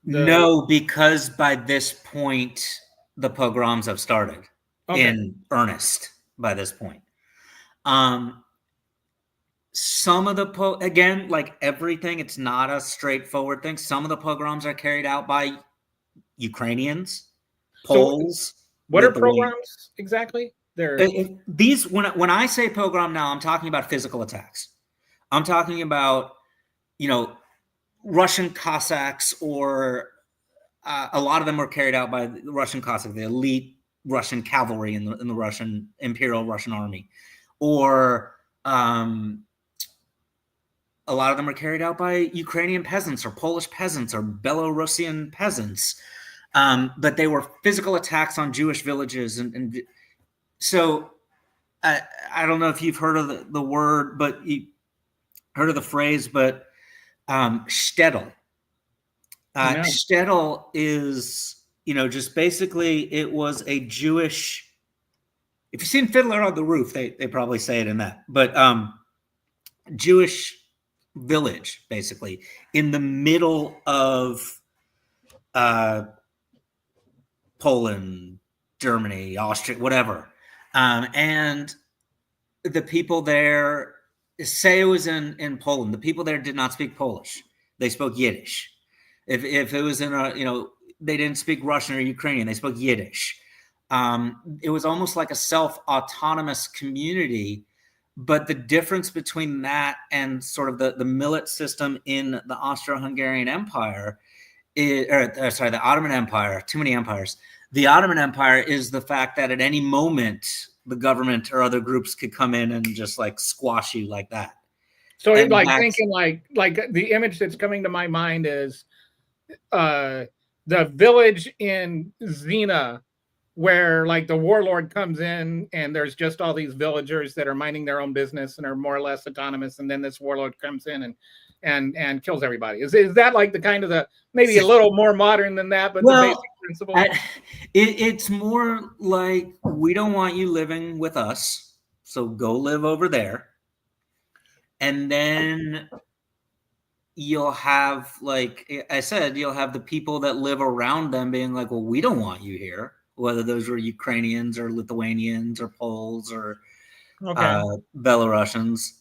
No, because by this point, the pogroms have started in earnest by this point. Some of the again, like everything, it's not a straightforward thing. Some of the pogroms are carried out by Ukrainians, Poles. So what are pogroms exactly? These when I say pogrom now, I'm talking about physical attacks. I'm talking about, Russian Cossacks, or a lot of them were carried out by the Russian Cossacks, the elite Russian cavalry in the Russian Imperial Russian Army, or a lot of them are carried out by Ukrainian peasants or Polish peasants or Belarusian peasants. But they were physical attacks on Jewish villages. And so I don't know if you've heard of the word, but you heard of the phrase, but shtetl. Shtetl is, just basically it was a Jewish, if you've seen Fiddler on the Roof, they probably say it in that, but Jewish village, basically, in the middle of Poland, Germany, Austria, whatever. And the people there, say it was in Poland, the people there did not speak Polish. They spoke Yiddish. If it was in they didn't speak Russian or Ukrainian, they spoke Yiddish. It was almost like a self-autonomous community. But the difference between that and sort of the millet system in the Austro-Hungarian Empire, the Ottoman Empire, too many empires. The Ottoman Empire is the fact that at any moment, the government or other groups could come in and just like squash you like that. So thinking like the image that's coming to my mind is the village in Xena, where like the warlord comes in and there's just all these villagers that are minding their own business and are more or less autonomous, and then this warlord comes in and kills everybody. Is that like the kind of maybe a little more modern than that, but the basic principle? It's more like, we don't want you living with us, so go live over there. And then you'll have, like I said, you'll have the people that live around them being like, well, we don't want you here. Whether those were Ukrainians or Lithuanians or Poles or Belarusians.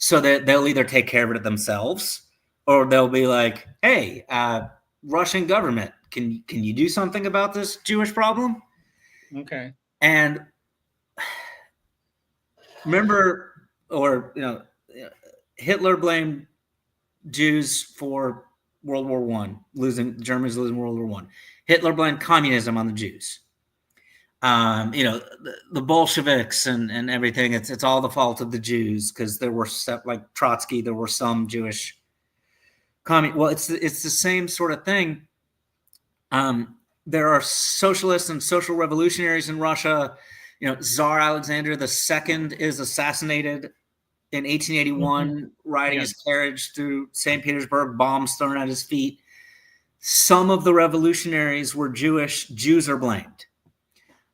So that they'll either take care of it themselves, or they'll be like, hey, Russian government, can you do something about this Jewish problem? Okay. And remember, Hitler blamed Jews for World War I, Germany's losing World War I. Hitler blamed communism on the Jews. The Bolsheviks and everything. It's all the fault of the Jews, because there were, like Trotsky, there were some Jewish well, it's the same sort of thing. There are socialists and social revolutionaries in Russia. Tsar Alexander II is assassinated in 1881, riding his carriage through St. Petersburg, bombs thrown at his feet. Some of the revolutionaries were Jewish. Jews are blamed.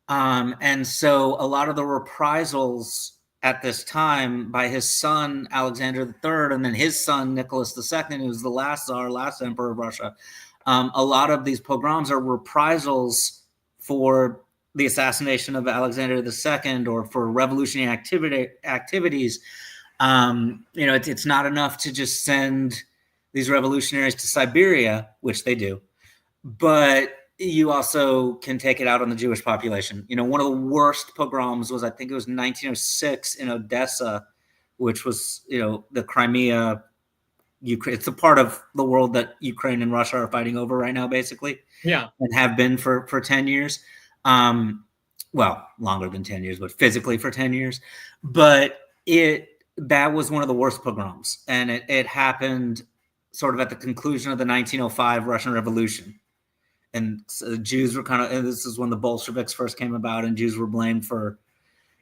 And so a lot of the reprisals at this time by his son, Alexander III, and then his son, Nicholas II, who was the last Tsar, last emperor of Russia, a lot of these pogroms are reprisals for the assassination of Alexander II or for revolutionary activities. It's not enough to just send these revolutionaries to Siberia, which they do, but you also can take it out on the Jewish population. One of the worst pogroms was, I think it was 1906 in Odessa, which was, the Crimea, Ukraine. It's a part of the world that Ukraine and Russia are fighting over right now, basically. Yeah. And have been for 10 years. Well, longer than 10 years, but physically for 10 years. But that was one of the worst pogroms. And it happened sort of at the conclusion of the 1905 Russian Revolution. And so Jews were and this is when the Bolsheviks first came about, and Jews were blamed for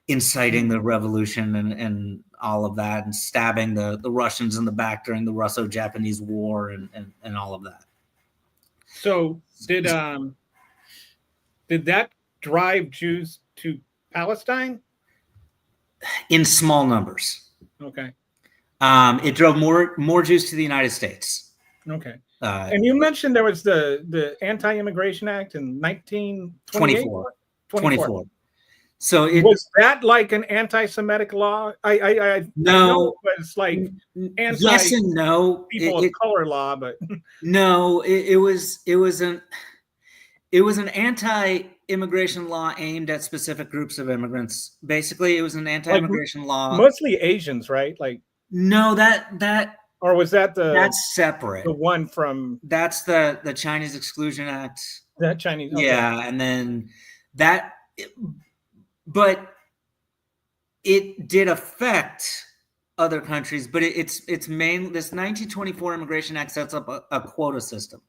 inciting the revolution and all of that, and stabbing the Russians in the back during the Russo-Japanese War and all of that. So did that drive Jews to Palestine? In small numbers. Okay. It drove more Jews to the United States. Okay. And you mentioned there was the Anti-Immigration Act in 1928? 24. So was that like an anti-Semitic law? I know it was like yes and no. People of color law, but no, it was an anti-immigration law aimed at specific groups of immigrants. Basically, it was an anti-immigration law. Mostly Asians, right? Like no, that or was that that's separate. The one from that's the Chinese Exclusion Act. That Chinese, okay. Yeah, and then that, but it did affect other countries. But it's mainly this 1924 Immigration Act sets up a quota system.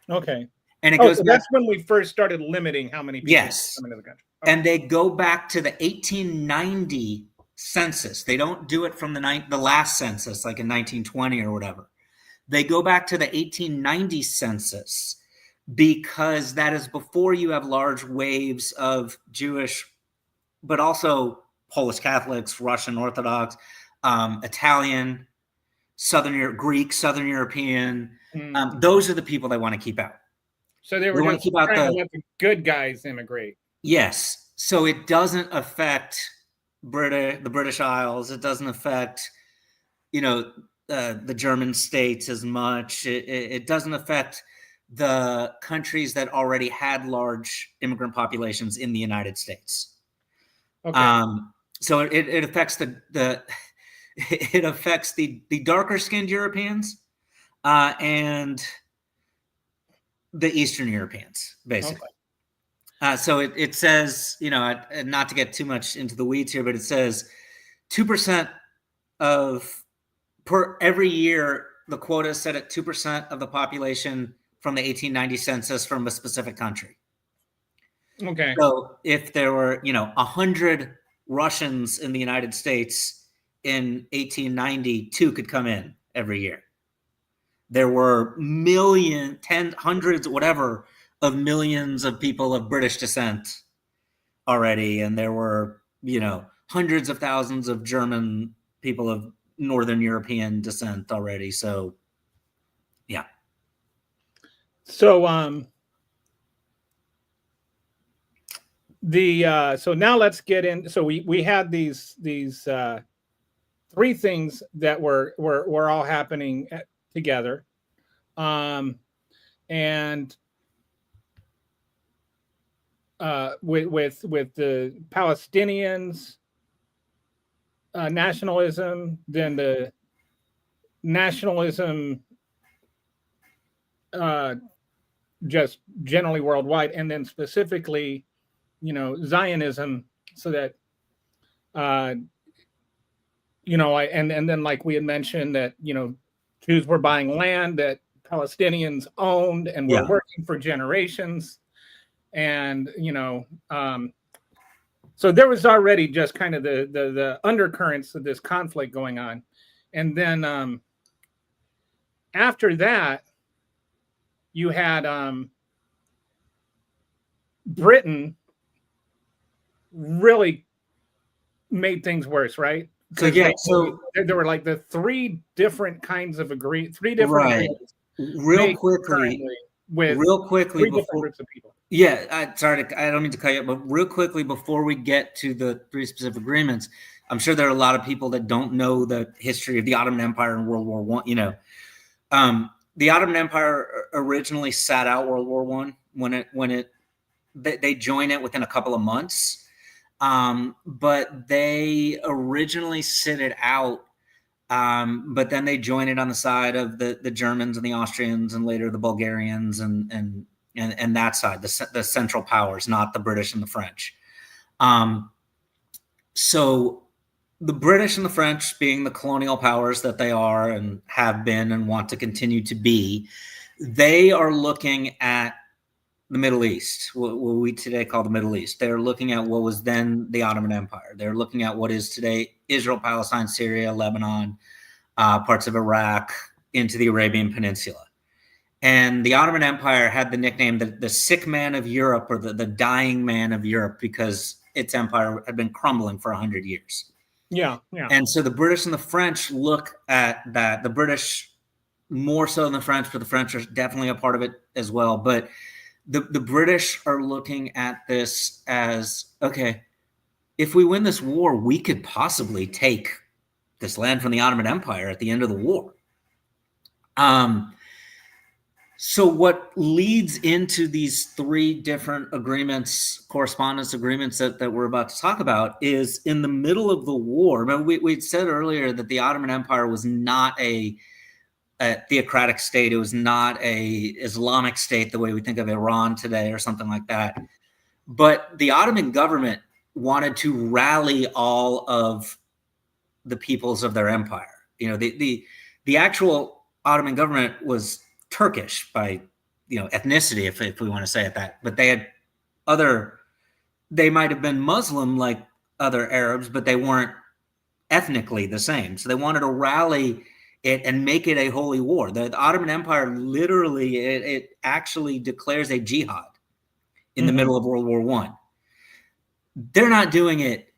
Okay. And it goes so that's when we first started limiting how many people come into the country. Okay. And they go back to the 1890 census. They don't do it from the last census, like in 1920 or whatever. They go back to the 1890 census because that is before you have large waves of Jewish, but also Polish Catholics, Russian Orthodox, Italian, Greek, Southern European. Those are the people they want to keep out. So they were just trying to let the good guys immigrate. Yes. So it doesn't affect the British Isles. It doesn't affect, the German states as much. It doesn't affect the countries that already had large immigrant populations in the United States. Okay. So it affects it affects the darker skinned Europeans and the Eastern Europeans, basically. Okay. So it says, not to get too much into the weeds here, but it says 2% per every year, the quota is set at 2% of the population from the 1890 census from a specific country. Okay. So if there were, 100 Russians in the United States in 1890, 2 could come in every year. There were hundreds, whatever, of millions of people of British descent already. And there were, hundreds of thousands of German people of Northern European descent already. So, yeah. So, so now let's get in. So we had these 3 things that were all happening together, and with the Palestinians, nationalism, then the nationalism just generally worldwide, and then specifically, Zionism, so that and then like we had mentioned that Jews were buying land that Palestinians owned and were working for generations, and so there was already just kind of the undercurrents of this conflict going on, and then after that you had Britain really made things worse, right? So there were like the 3 different kinds of agreements. Real quickly, 3 different groups of people. Yeah, I don't mean to cut you, but real quickly before we get to the 3 specific agreements, I'm sure there are a lot of people that don't know the history of the Ottoman Empire and World War I. The Ottoman Empire originally sat out World War I they joined it within a couple of months. But they originally sit it out, but then they join it on the side of the Germans and the Austrians and later the Bulgarians and that side, the Central Powers, not the British and the French. So the British and the French, being the colonial powers that they are and have been and want to continue to be, they are looking at the Middle East, what we today call the Middle East. They're looking at what was then the Ottoman Empire. They're looking at what is today Israel, Palestine, Syria, Lebanon, parts of Iraq, into the Arabian Peninsula. And the Ottoman Empire had the nickname the sick man of Europe, or the dying man of Europe, because its empire had been crumbling for 100 years. Yeah, yeah. And so the British and the French look at that. The British more so than the French, but the French are definitely a part of it as well. But the British are looking at this as, okay, if we win this war, we could possibly take this land from the Ottoman Empire at the end of the war. So what leads into these three different agreements, correspondence agreements that we're about to talk about, is in the middle of the war. Remember, we said earlier that the Ottoman Empire was not a theocratic state. It was not a Islamic state the way we think of Iran today or something like that. But the Ottoman government wanted to rally all of the peoples of their empire. The actual Ottoman government was Turkish by ethnicity, if we want to say it that, but they had they might have been Muslim like other Arabs, but they weren't ethnically the same. So they wanted to rally it and make it a holy war. The Ottoman Empire literally, it actually declares a jihad in the middle of World War I. They're not doing it.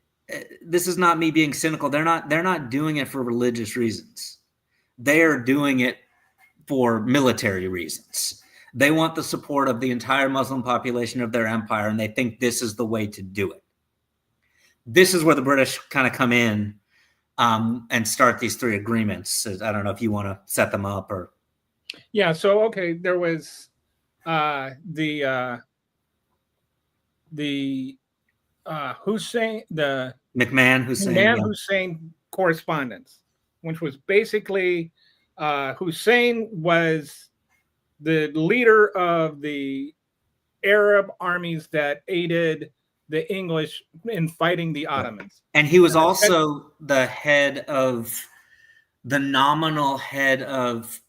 This is not me being cynical. They're not doing it for religious reasons. They are doing it for military reasons. They want the support of the entire Muslim population of their empire, and they think this is the way to do it. This is where the British kind of come in and start these three agreements. I don't know if you want to set them up or. Yeah. So, okay, there was the McMahon-Hussein correspondence, which was basically Hussein was the leader of the Arab armies that aided the English in fighting the Ottomans. And he was also the nominal head of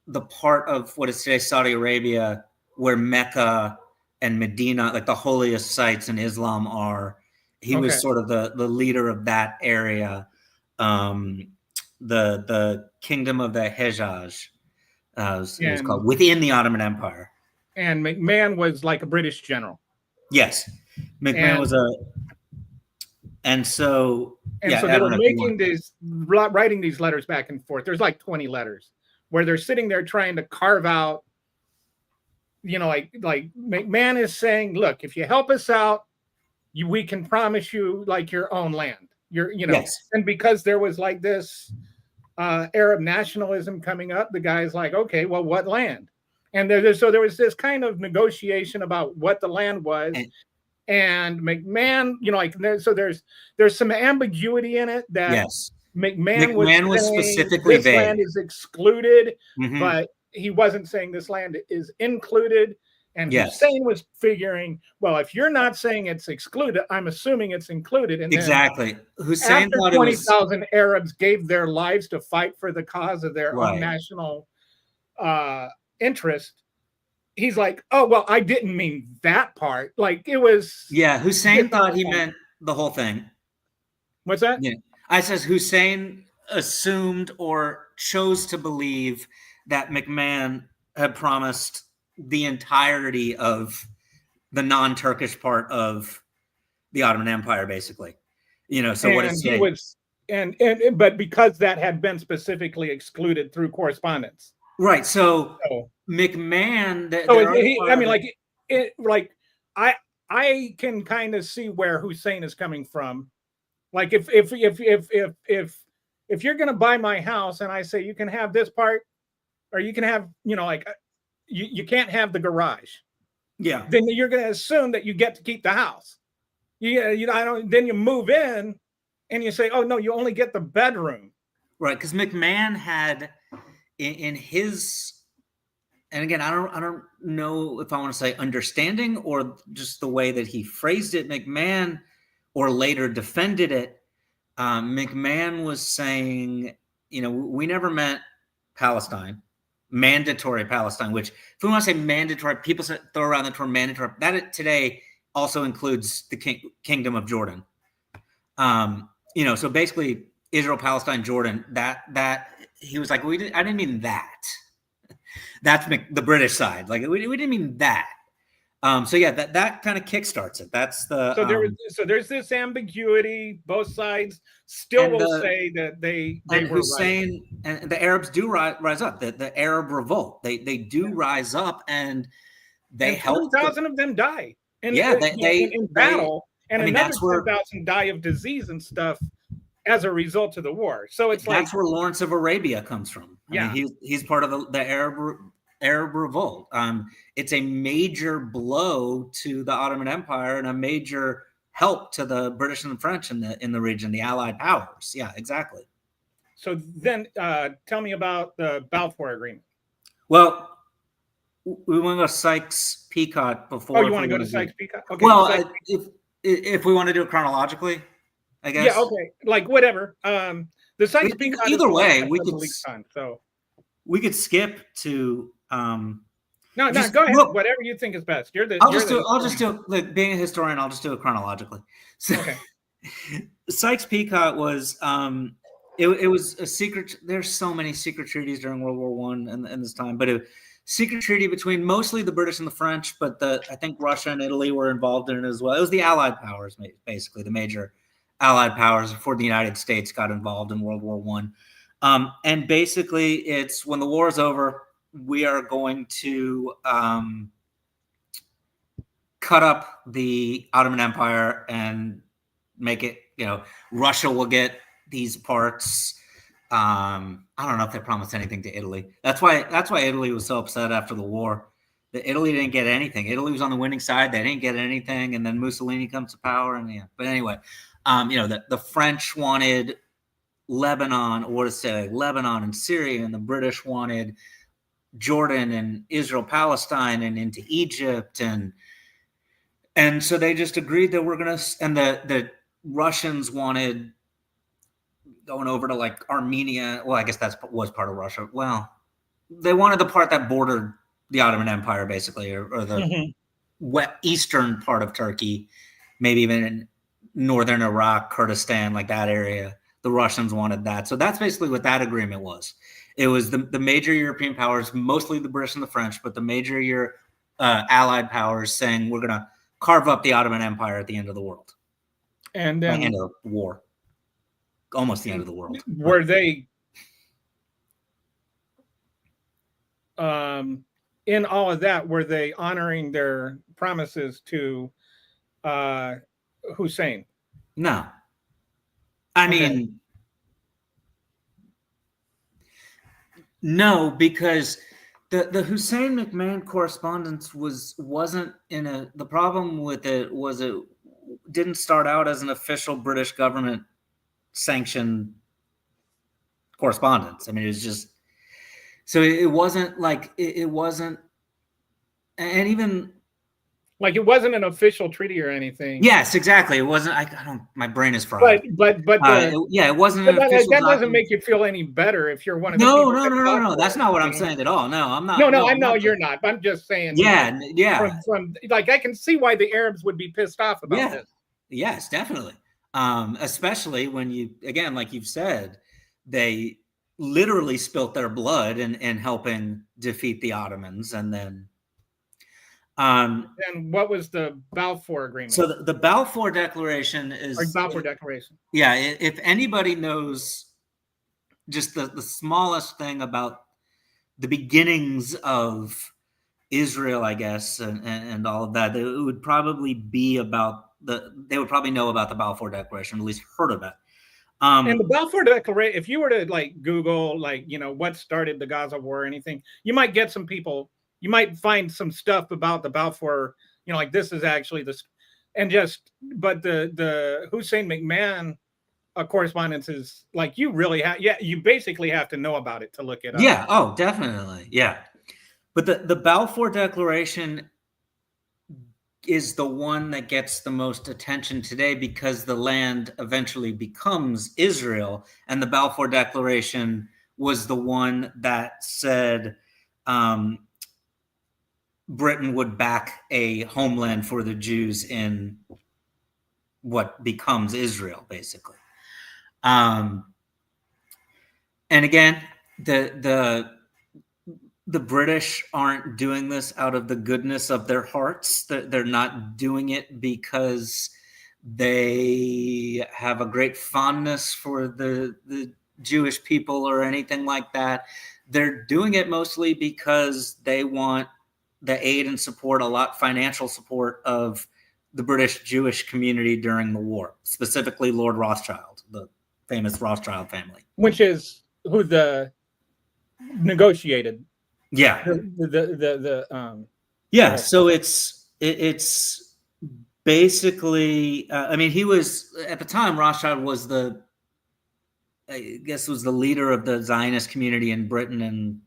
the part of what is today Saudi Arabia, where Mecca and Medina, like the holiest sites in Islam, are. He was sort of the leader of that area. The kingdom of the Hejaz, it was called, within the Ottoman Empire. And McMahon was like a British general. Yes, McMahon was so they were writing these letters back and forth. There's like 20 letters where they're sitting there trying to carve out, like McMahon is saying, look, if you help us out, we can promise you like your own land. And because there was like this Arab nationalism coming up, the guy's like, okay, well, what land? And there was this kind of negotiation about what the land was. And McMahon, there's some ambiguity in it that McMahon was specifically this land is excluded, but he wasn't saying this land is included. And Hussein was figuring, well, if you're not saying it's excluded, I'm assuming it's included. And exactly. Hussein after 20,000 Arabs gave their lives to fight for the cause of their own national interest, he's like, oh, well, I didn't mean that part. Like it was. Yeah, Hussein thought he meant the whole thing. What's that? Yeah. I says Hussein assumed or chose to believe that McMahon had promised the entirety of the non-Turkish part of the Ottoman Empire, basically. But because that had been specifically excluded through correspondence. Right. So McMahon. I can kind of see where Hussein is coming from. Like if you're going to buy my house and I say you can have this part, or you can have, you can't have the garage. Yeah. Then you're going to assume that you get to keep the house. Then you move in and you say, oh no, you only get the bedroom. Right. Because McMahon had in his, and again, I don't know if I want to say understanding or just the way that he phrased it, McMahon, or later defended it. McMahon was saying, we never meant Palestine. Mandatory Palestine, which if we want to say mandatory, people throw around the term mandatory. That today also includes the Kingdom of Jordan. So basically Israel, Palestine, Jordan. That he was like, I didn't mean that. That's the British side. Like we didn't mean that. So yeah, that kind of kickstarts it. That's the there's this ambiguity. Both sides still will say that they were Hussein right. And the Arabs do rise up. The Arab revolt, they do rise up, and they help. 40,000 of them die. In battle, and another 10,000 die of disease and stuff as a result of the war. So that's where Lawrence of Arabia comes from. I mean, he's part of the Arab revolt. It's a major blow to the Ottoman Empire and a major help to the British and the French in the region, the Allied powers. Yeah, exactly. So then, tell me about the Balfour Agreement. Well, we want to go Sykes-Picot before. Oh, you want to go to Sykes-Picot? Okay. Well, if we want to do it chronologically, I guess. Yeah. Okay. Like whatever. The Sykes-Picot. Either way, we could skip to. No, go ahead. Whatever you think is best. I'll just do being a historian. I'll just do it chronologically. So, okay. Sykes-Picot was. It was a secret. There's so many secret treaties during World War I and this time, but secret treaty between mostly the British and the French, but I think Russia and Italy were involved in it as well. It was the Allied powers, basically the major Allied powers before the United States got involved in World War I. And basically, it's when the war is over, we are going to cut up the Ottoman Empire and make it. Russia will get these parts. I don't know if they promised anything to Italy. That's why Italy was so upset after the war. That Italy didn't get anything. Italy was on the winning side. They didn't get anything, and then Mussolini comes to power. And but anyway, the French wanted Lebanon, or to say Lebanon and Syria, and the British wanted Jordan and Israel, Palestine, and into Egypt, and so they just agreed that we're gonna. And the Russians wanted going over to like Armenia. Well, I guess was part of Russia. Well, they wanted the part that bordered the Ottoman Empire, basically, or the eastern part of Turkey, maybe even in northern Iraq, Kurdistan, like that area. The Russians wanted that. So that's basically what that agreement was. It was the major European powers, mostly the British and the French, but the major Allied powers saying we're going to carve up the Ottoman Empire at the end of the world. And then end of the war. Almost the end of the world. Were they in all of that, were they honoring their promises to Hussein? No. I mean, no, because the Hussein McMahon correspondence wasn't the problem with it was it didn't start out as an official British government sanctioned correspondence. I mean, it was just, so it wasn't like, it wasn't, and even like it wasn't an official treaty or anything. Yes, exactly. It wasn't, I don't, my brain is fried. But it wasn't an official that doesn't make you feel any better if you're one of the No. That's not what I'm saying at all. No, I'm not. No, I know you're not. I'm just saying. Yeah. From like, I can see why the Arabs would be pissed off about this. Yes, definitely. Especially when you, again, like you've said, they literally spilt their blood in helping defeat the Ottomans. And then and what was the Balfour Agreement? So the Balfour Declaration is Balfour Declaration. Yeah, if anybody knows just the smallest thing about the beginnings of Israel, I guess, and all of that, it would probably be about they would probably know about the Balfour Declaration, at least heard of it. And the Balfour Declaration, if you were to like Google, like, what started the Gaza War or anything, you might get some people, you might find some stuff about the Balfour, like this is actually this, and just, but the Hussein McMahon correspondence is like, you really have, you basically have to know about it to look it up. Yeah. Oh, definitely. Yeah. But the Balfour Declaration is the one that gets the most attention today because the land eventually becomes Israel. And the Balfour Declaration was the one that said Britain would back a homeland for the Jews in what becomes Israel, basically. And again, the the British aren't doing this out of the goodness of their hearts. They're not doing it because they have a great fondness for the Jewish people or anything like that. They're doing it mostly because they want the aid and support, a lot financial support of the British Jewish community during the war, specifically Lord Rothschild, the famous Rothschild family. Which is who the negotiated. Yeah. Yeah. So it's basically, I mean, he was, at the time, Rothschild was I guess was the leader of the Zionist community in Britain. And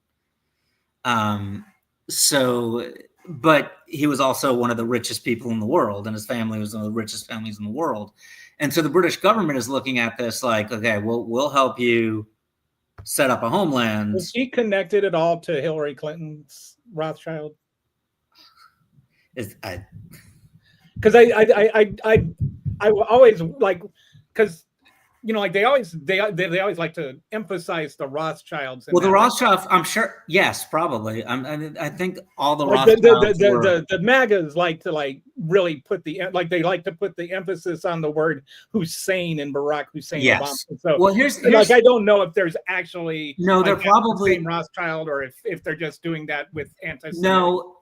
but he was also one of the richest people in the world, and his family was one of the richest families in the world. And so the British government is looking at this like, okay, we'll help you set up a homeland. Was he connected at all to Hillary Clinton's Rothschild? Because I always like, because like they always like to emphasize the Rothschilds. Well, the Rothschilds, I'm sure, yes, probably. I think all the like Rothschilds the MAGAs like to really put the emphasis on the word Hussein and Barack Hussein yes. Obama. So, well, here's I don't know if there's actually they're probably the same Rothschild, or if they're just doing that with anti-Semitic. No,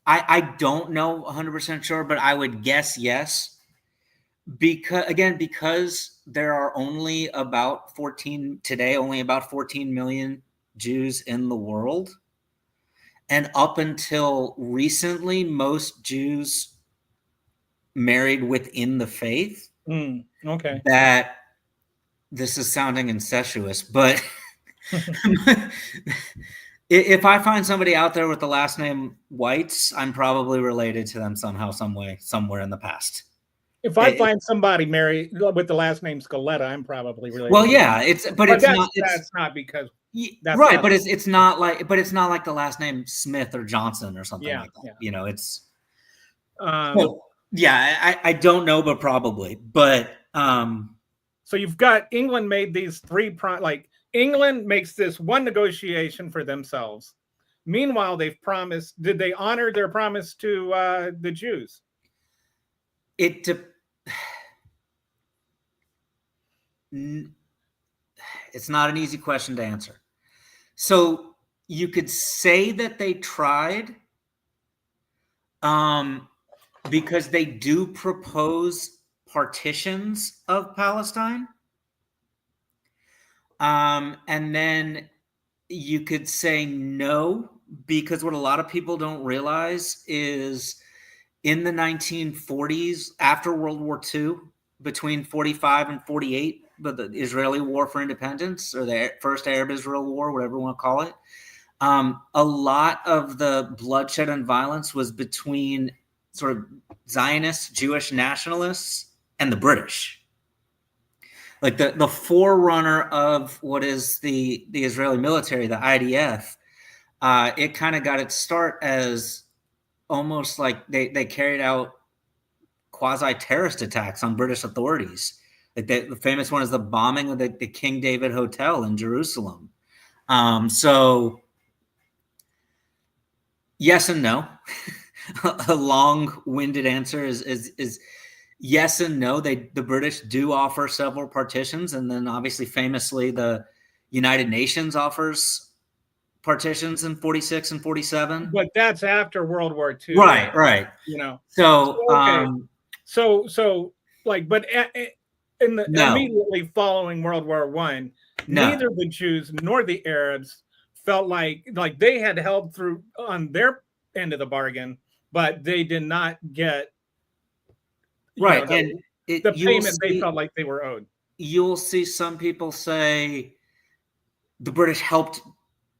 I don't know 100% sure, but I would guess yes. Because there are only about 14 million Jews in the world. And up until recently, most Jews married within the faith. Okay. That this is sounding incestuous, but if I find somebody out there with the last name Weitz, I'm probably related to them somehow, some way, somewhere in the past. If I find somebody married with the last name Scaletta, I'm probably related. Well, yeah, that's not because that's right, but it's not like the last name Smith or Johnson or something like that. Yeah. It's I don't know, but probably. But so you've got England made these three England makes this one negotiation for themselves. Meanwhile, they've promised. Did they honor their promise to the Jews? It's not an easy question to answer. So you could say that they tried, because they do propose partitions of Palestine. And then you could say no, because what a lot of people don't realize is in the 1940s, after World War II, between 45 and 48, but the Israeli War for Independence, or the First Arab-Israel War, whatever you want to call it, a lot of the bloodshed and violence was between sort of Zionist Jewish nationalists and the British. Like the forerunner of what is the Israeli military, the IDF, it kind of got its start as almost like they carried out quasi-terrorist attacks on British authorities. Like the famous one is the bombing of the King David Hotel in Jerusalem. So yes and no. A long-winded answer is yes and no. The British do offer several partitions, and then obviously famously the United Nations offers partitions in 46 and 47. But that's after World War II. Right. So okay. So but immediately following World War I, neither the Jews nor the Arabs felt like they had held through on their end of the bargain, but they did not get the payment they felt like they were owed. You'll see some people say the British helped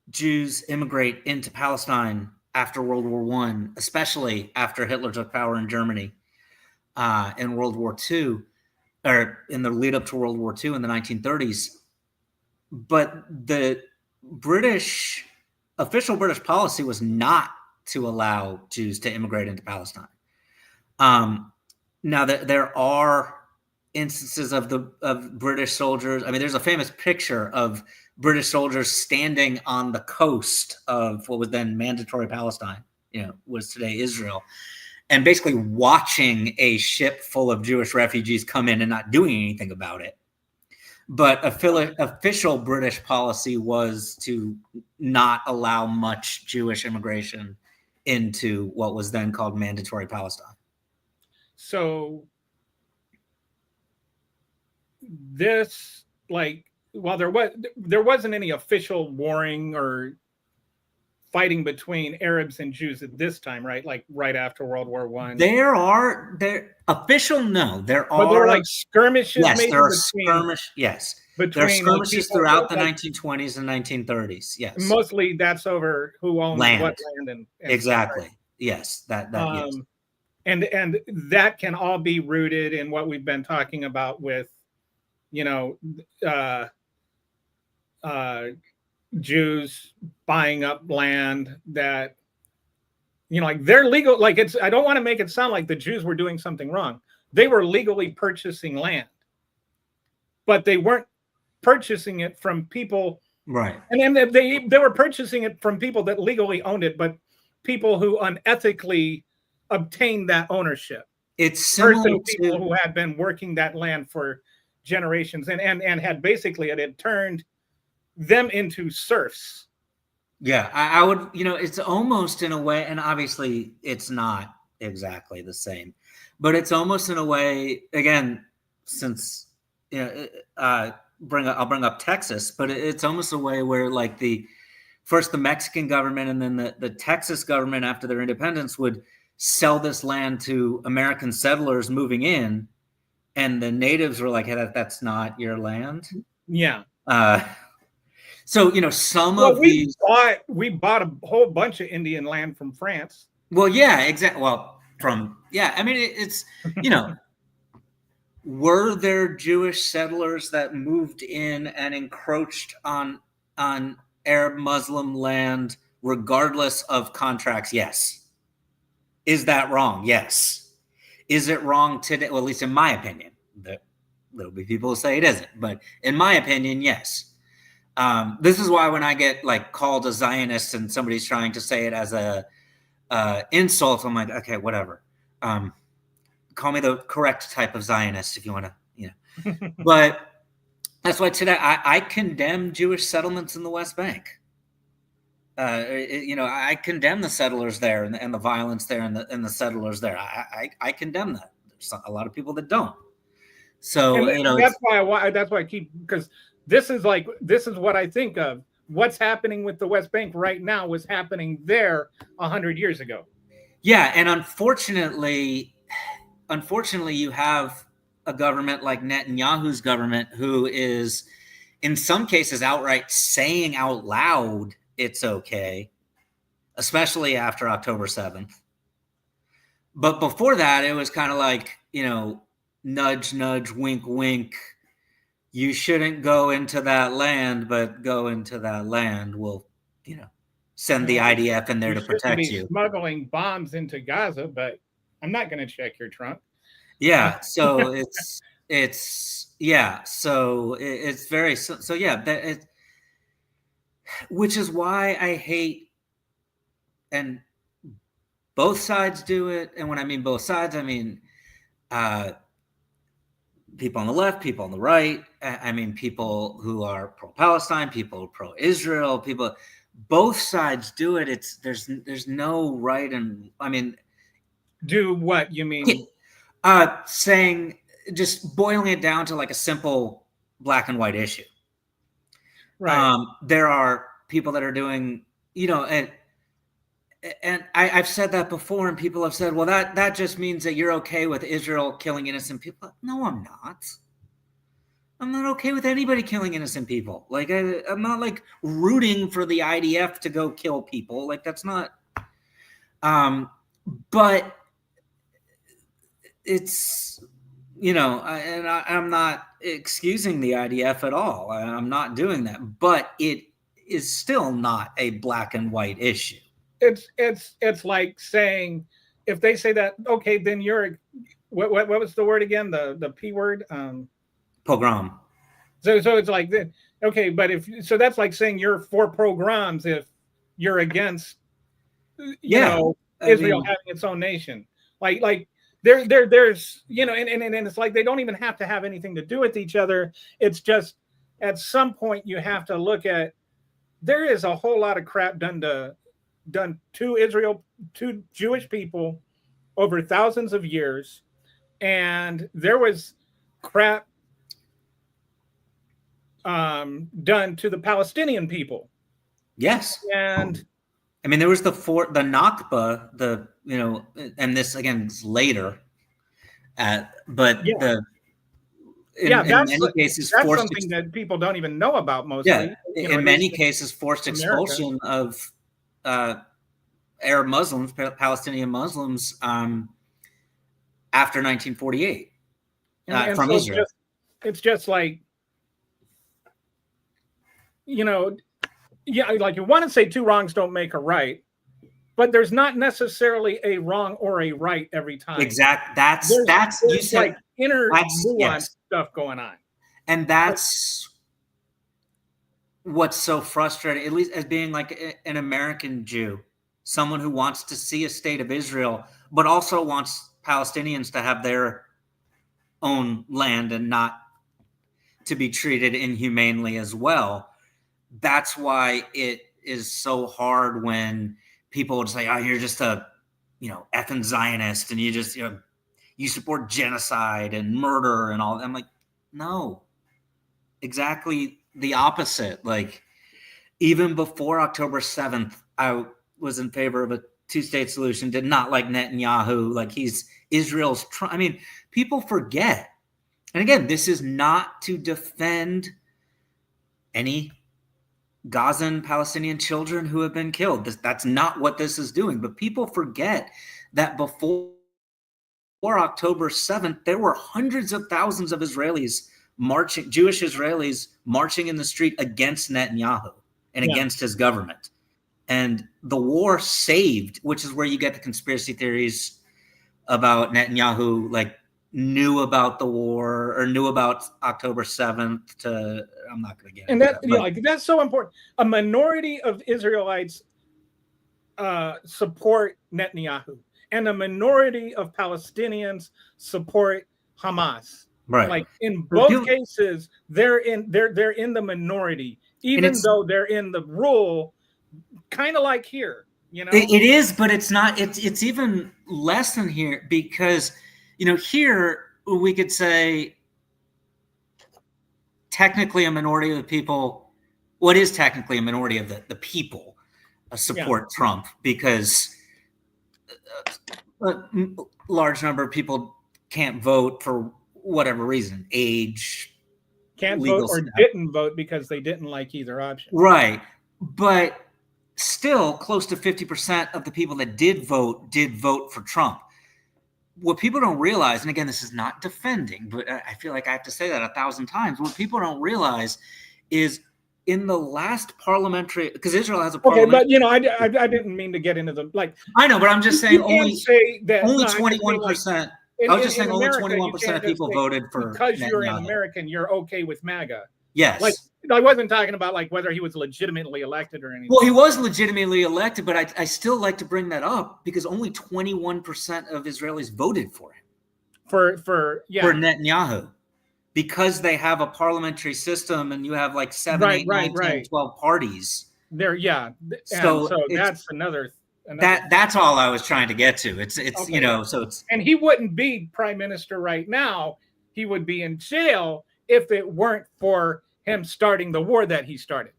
Jews immigrate into Palestine after World War I, especially after Hitler took power in Germany in World War II, or in the lead up to World War II in the 1930s. But the official British policy was not to allow Jews to immigrate into Palestine. Now, there are instances of British soldiers. I mean, there's a famous picture of British soldiers standing on the coast of what was then Mandatory Palestine, was today Israel, and basically watching a ship full of Jewish refugees come in and not doing anything about it. But official British policy was to not allow much Jewish immigration into what was then called Mandatory Palestine. So this, while there wasn't any official warring or fighting between Arabs and Jews at this time, right? Like right after World War I. There are official, no. There But there are skirmishes. Yes, maybe there are skirmishes. Yes, there are skirmishes throughout the 1920s and 1930s. Yes, mostly that's over who owns what land and exactly. Stuff, right? Yes, that yes. And that can all be rooted in what we've been talking about with, Jews buying up land that, like they're legal. Like I don't want to make it sound like the Jews were doing something wrong. They were legally purchasing land, but they weren't purchasing it from people. Right. And then they were purchasing it from people that legally owned it, but people who unethically obtained that ownership. It's similar to people who had been working that land for generations and had basically it had turned them into serfs. Yeah, I would, it's almost in a way, and obviously it's not exactly the same, but it's almost in a way, again, since I'll bring up Texas, but it's almost a way where like first the Mexican government and then the Texas government after their independence would sell this land to American settlers moving in, and the natives were like, hey, that's not your land. Yeah. So, we bought a whole bunch of Indian land from France. Well, yeah, exactly. Well, I mean, it's, were there Jewish settlers that moved in and encroached on Arab Muslim land regardless of contracts? Yes. Is that wrong? Yes. Is it wrong today? Well, at least in my opinion, there'll be people who say it isn't, but in my opinion, yes. This is why when I get called a Zionist and somebody's trying to say it as a insult, I'm like, okay, whatever. Call me the correct type of Zionist if you want to, But that's why today I condemn Jewish settlements in the West Bank. I condemn the settlers there and the violence there and the settlers there. I condemn that. There's a lot of people that don't. So that's why I keep, because this is what I think of. What's happening with the West Bank right now was happening there 100 years ago. Yeah, and unfortunately, you have a government like Netanyahu's government who is, in some cases, outright saying out loud it's okay, especially after October 7th. But before that, it was kind of like, nudge, nudge, wink, wink. You shouldn't go into that land, but go into that land. We'll, send the IDF in there to protect you. Smuggling bombs into Gaza, but I'm not going to check your trunk. Yeah. So which is why I hate, and both sides do it. And when I mean both sides, I mean, people on the left, people on the right. I mean, people who are pro-Palestine, people pro-Israel, people. Both sides do it. There's no right and I mean. Do what you mean? Saying, just boiling it down to a simple black and white issue. Right. There are people that are doing, and I've said that before, and people have said, well, that just means that you're okay with Israel killing innocent people. No, I'm not. I'm not okay with anybody killing innocent people. I'm not rooting for the IDF to go kill people. That's not. But it's, I'm not excusing the IDF at all. I'm not doing that. But it is still not a black and white issue. It's like saying, if they say that, okay, then you're what was the word again? The P word. Pogrom. So it's like okay, but if so, that's like saying you're for pogroms if you're against Israel having its own nation. Like there's and it's like they don't even have to have anything to do with each other. It's just at some point you have to look at there is a whole lot of crap done to Israel, to Jewish people over thousands of years, and there was crap done to the Palestinian people. Yes. And I mean, there was the Nakba, and this again is later, but in many cases, that's something that people don't even know about mostly. Yeah, in many cases, forced expulsion of Arab Muslims, Palestinian Muslims, after 1948 from so Israel. It's just like, like you want to say two wrongs don't make a right, but there's not necessarily a wrong or a right every time. Exactly. That's you said, like inner nuanced stuff going on, and that's what's so frustrating. At least as being like an American Jew, someone who wants to see a state of Israel, but also wants Palestinians to have their own land and not to be treated inhumanely as well. That's why it is so hard when people would say, "Oh, you're just a, effing Zionist, and you just, you support genocide and murder and all." I'm like, no, exactly the opposite. Like, even before October 7th, I was in favor of a two-state solution. Did not like Netanyahu. Like, he's Israel's. I mean, people forget. And again, this is not to defend any Gazan Palestinian children who have been killed. That's not what this is doing. But people forget that before October 7th, there were hundreds of thousands of Israelis marching, Jewish Israelis marching in the street against Netanyahu and against his government. And the war saved, which is where you get the conspiracy theories about Netanyahu, like, knew about the war or knew about October 7th I'm not going to get into that. And that's so important. A minority of Israelites support Netanyahu, and a minority of Palestinians support Hamas. Right. Like, in both cases, they're in the minority, even though they're in the rule, kind of like here. It is, but it's not. It's even less than here, because here we could say technically a minority of the people, what is technically a minority of the people support Trump, because a large number of people can't vote for whatever reason, age, can't vote or didn't vote because they didn't like either option. Right. But still, close to 50% of the people that did vote for Trump. What people don't realize, and again, this is not defending, but I feel like I have to say that 1,000 times. What people don't realize is in the last parliamentary, because Israel has a parliamentary. Okay, but I didn't mean to get into the I know, but I'm just saying only 21%. I was just saying only 21% of people voted for because Netanyahu. You're an American, you're okay with MAGA. Yes. Like, I wasn't talking about like whether he was legitimately elected or anything. Well, he was legitimately elected, but I still like to bring that up because only 21% of Israelis voted for him. For Netanyahu. Because they have a parliamentary system and you have like 7, 8, 9, 10, 12 parties. There, So that's another that's all I was trying to get to. It's okay. So it's, and he wouldn't be prime minister right now. He would be in jail if it weren't for him starting the war that he started.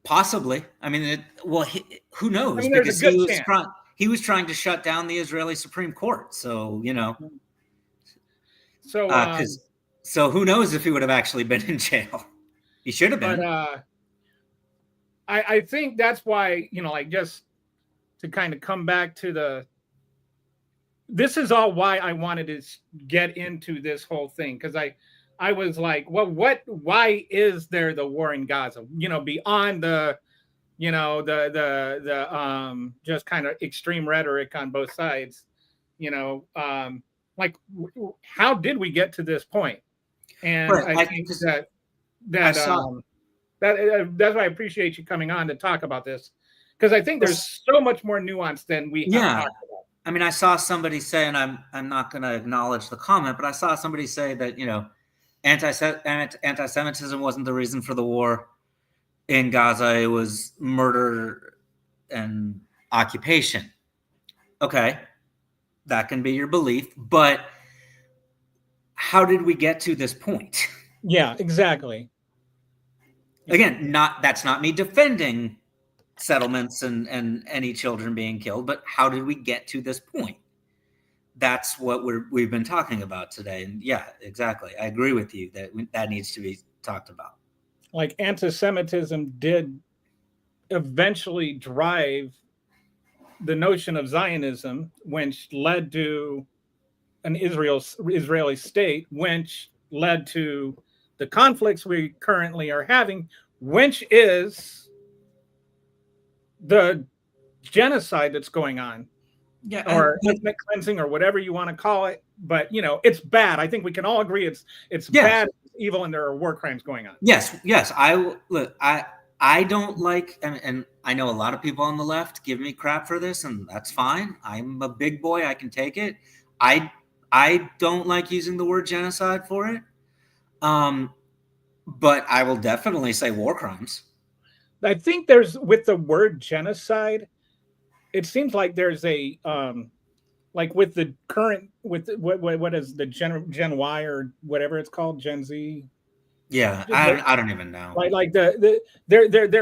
Possibly. I mean, who knows? I mean, because he was trying to shut down the Israeli Supreme Court. So, So who knows if he would have actually been in jail? He should have been. But I think that's why, like, just to kind of come back to this is all why I wanted to get into this whole thing, because I was like, well, why is there the war in Gaza? Beyond the just kind of extreme rhetoric on both sides. You know, how did we get to this point? And Right. I think that's why I appreciate you coming on to talk about this, because I think there's so much more nuance than we have talked about. I mean, I saw somebody say, and I'm not going to acknowledge the comment, but I saw somebody say that, you know, anti-Semitism wasn't the reason for the war in Gaza. It was murder and occupation. Okay, that can be your belief, but how did we get to this point? Yeah, exactly. Again, that's not me defending settlements and any children being killed, but how did we get to this point? That's what we've been talking about today. And yeah, exactly. I agree with you that needs to be talked about. Like, anti-Semitism did eventually drive the notion of Zionism, which led to an Israeli state, which led to the conflicts we currently are having, which is the genocide that's going on. Yeah, or ethnic cleansing, or whatever you want to call it. But, you know, it's bad. I think we can all agree it's bad, it's evil, and there are war crimes going on. Yes. I don't like, and I know a lot of people on the left give me crap for this, and that's fine. I'm a big boy. I can take it. I don't like using the word genocide for it. But I will definitely say war crimes. I think there's, with the word genocide, it seems like there's a like with the current, with what is the Gen Y or whatever it's called, Gen Z. Yeah, I don't even know. Like there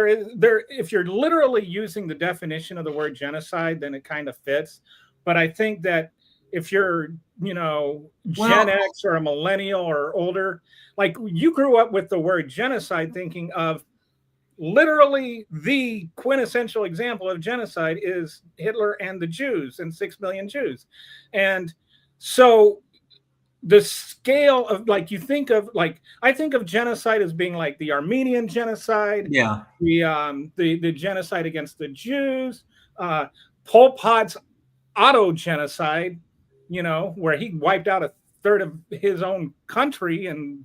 is if you're literally using the definition of the word genocide, then it kind of fits. But I think that if you're, you know, Gen X or a millennial or older, like, you grew up with the word genocide thinking of literally the quintessential example of genocide is Hitler and the Jews and 6 million Jews. And so the scale of, like, you think of, like, I think of genocide as being like the Armenian genocide, the genocide against the Jews, Pol Pot's auto genocide, you know, where he wiped out a third of his own country in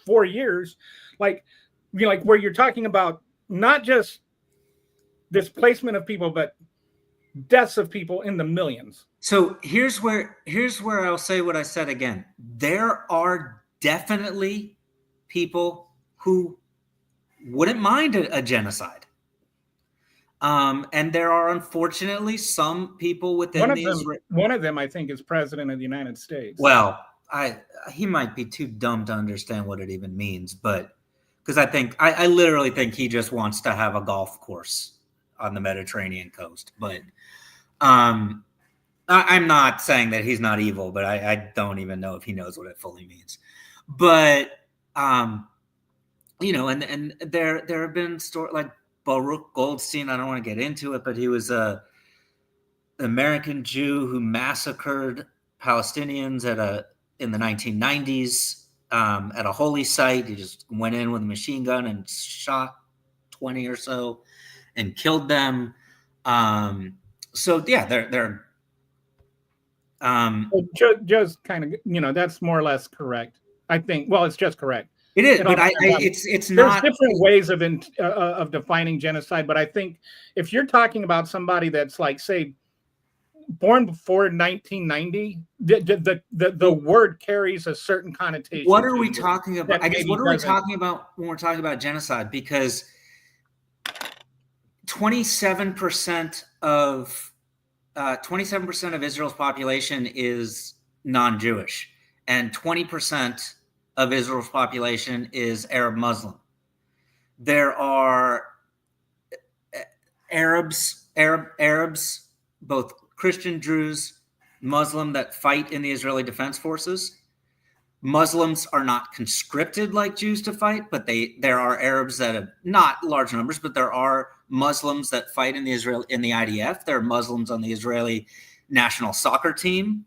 4 years. Like, you know, like, where you're talking about not just displacement of people, but deaths of people in the millions. So here's where I'll say what I said again. There are definitely people who wouldn't mind a genocide. And there are, unfortunately, some people within one of them, I think, is President of the United States. Well, he might be too dumb to understand what it even means, but because I literally think he just wants to have a golf course on the Mediterranean coast. But I'm not saying that he's not evil, but I don't even know if he knows what it fully means. But you know, and there have been stories like Baruch Goldstein. I don't want to get into it, but he was an American Jew who massacred Palestinians in the 1990s. At a holy site. He just went in with a machine gun and shot 20 or so and killed them. So yeah, they're just kind of, you know, that's more or less correct. I think, well, it's just correct. It is, but it's not. There's different ways of defining genocide, but I think if you're talking about somebody that's, like, say, born before 1990, the word carries a certain connotation. What are we talking about? I guess, what are we talking about when we're talking about genocide? Because 27% of Israel's population is non-Jewish, and 20% of Israel's population is Arab Muslim. There are Arabs, both Christian Druze, Muslim, that fight in the Israeli Defense Forces. Muslims are not conscripted like Jews to fight, but there are Arabs that have, not large numbers, but there are Muslims that fight in the IDF. There are Muslims on the Israeli national soccer team.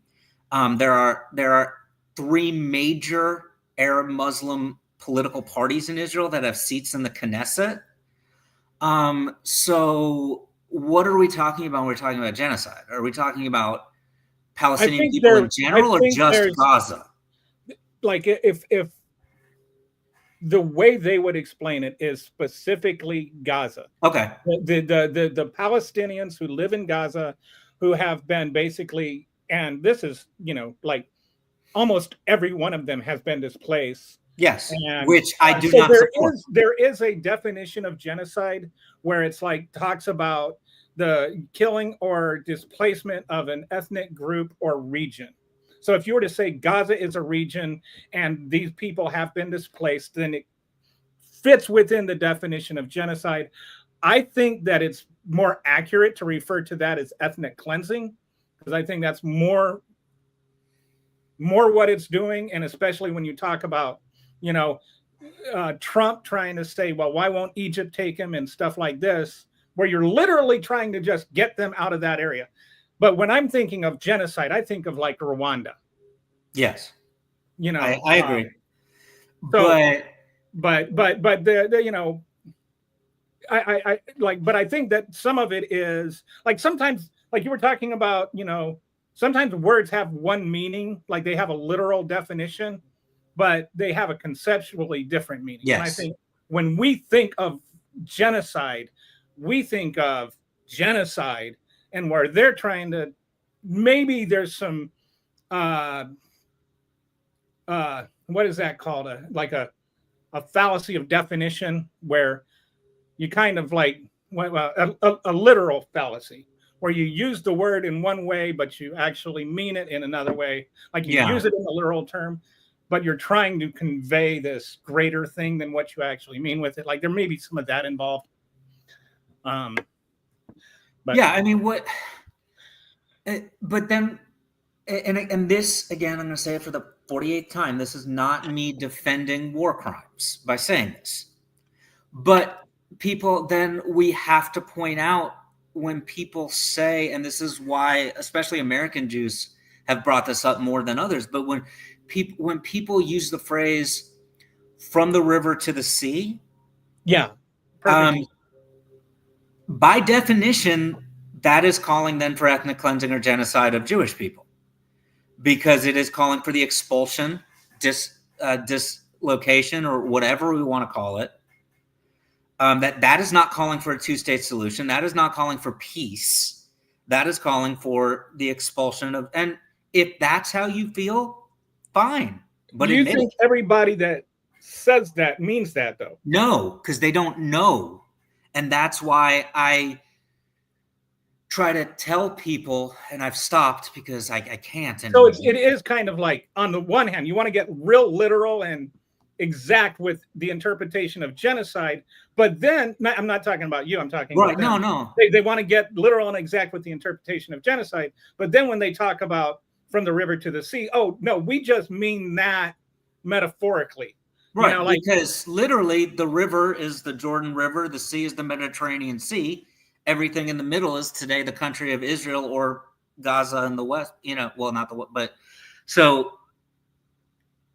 There are 3 major Arab Muslim political parties in Israel that have seats in the Knesset. So what are we talking about when we're talking about genocide? Are we talking about Palestinian people in general, or just Gaza? Like if the way they would explain it is specifically Gaza. Okay. The Palestinians who live in Gaza, who have been basically, and this is, like almost every one of them has been displaced. Yes, and, which I do not support. There is a definition of genocide where it's like talks about the killing or displacement of an ethnic group or region. So if you were to say Gaza is a region and these people have been displaced, then it fits within the definition of genocide. I think that it's more accurate to refer to that as ethnic cleansing, because I think that's more what it's doing. And especially when you talk about, Trump trying to say, well, why won't Egypt take him and stuff like this, where you're literally trying to just get them out of that area. But when I'm thinking of genocide, I think of like Rwanda. Yes. I agree. So, but the I like, but I think that some of it is like sometimes, like you were talking about, sometimes words have one meaning, like they have a literal definition, but they have a conceptually different meaning. Yes. And I think when we think of genocide, we think of genocide, and where they're trying to, maybe there's some what is that called? A fallacy of definition, where you kind of like a literal fallacy, where you use the word in one way, but you actually mean it in another way. Like you use it in a literal term, but you're trying to convey this greater thing than what you actually mean with it. Like there may be some of that involved. But yeah, I mean, but then, and this, again, I'm going to say it for the 48th time, this is not me defending war crimes by saying this. But people, then we have to point out when people say, and this is why especially American Jews have brought this up more than others, but when people use the phrase "from the river to the sea," by definition, that is calling then for ethnic cleansing or genocide of Jewish people, because it is calling for the expulsion, dislocation, or whatever we want to call it. That is not calling for a two-state solution. That is not calling for peace. That is calling for the expulsion of. And if that's how you feel, fine. But do you think everybody that says that means that, though? No, because they don't know. And that's why I try to tell people, and I've stopped because I can't. So it is kind of like, on the one hand, you want to get real literal and exact with the interpretation of genocide, but then I'm not talking about you, I'm talking right. about them. No. They want to get literal and exact with the interpretation of genocide, but then when they talk about from the river to the sea, oh no, we just mean that metaphorically. Right, because literally the river is the Jordan River, the sea is the Mediterranean Sea. Everything in the middle is today the country of Israel or Gaza in the west, well, not the west, but so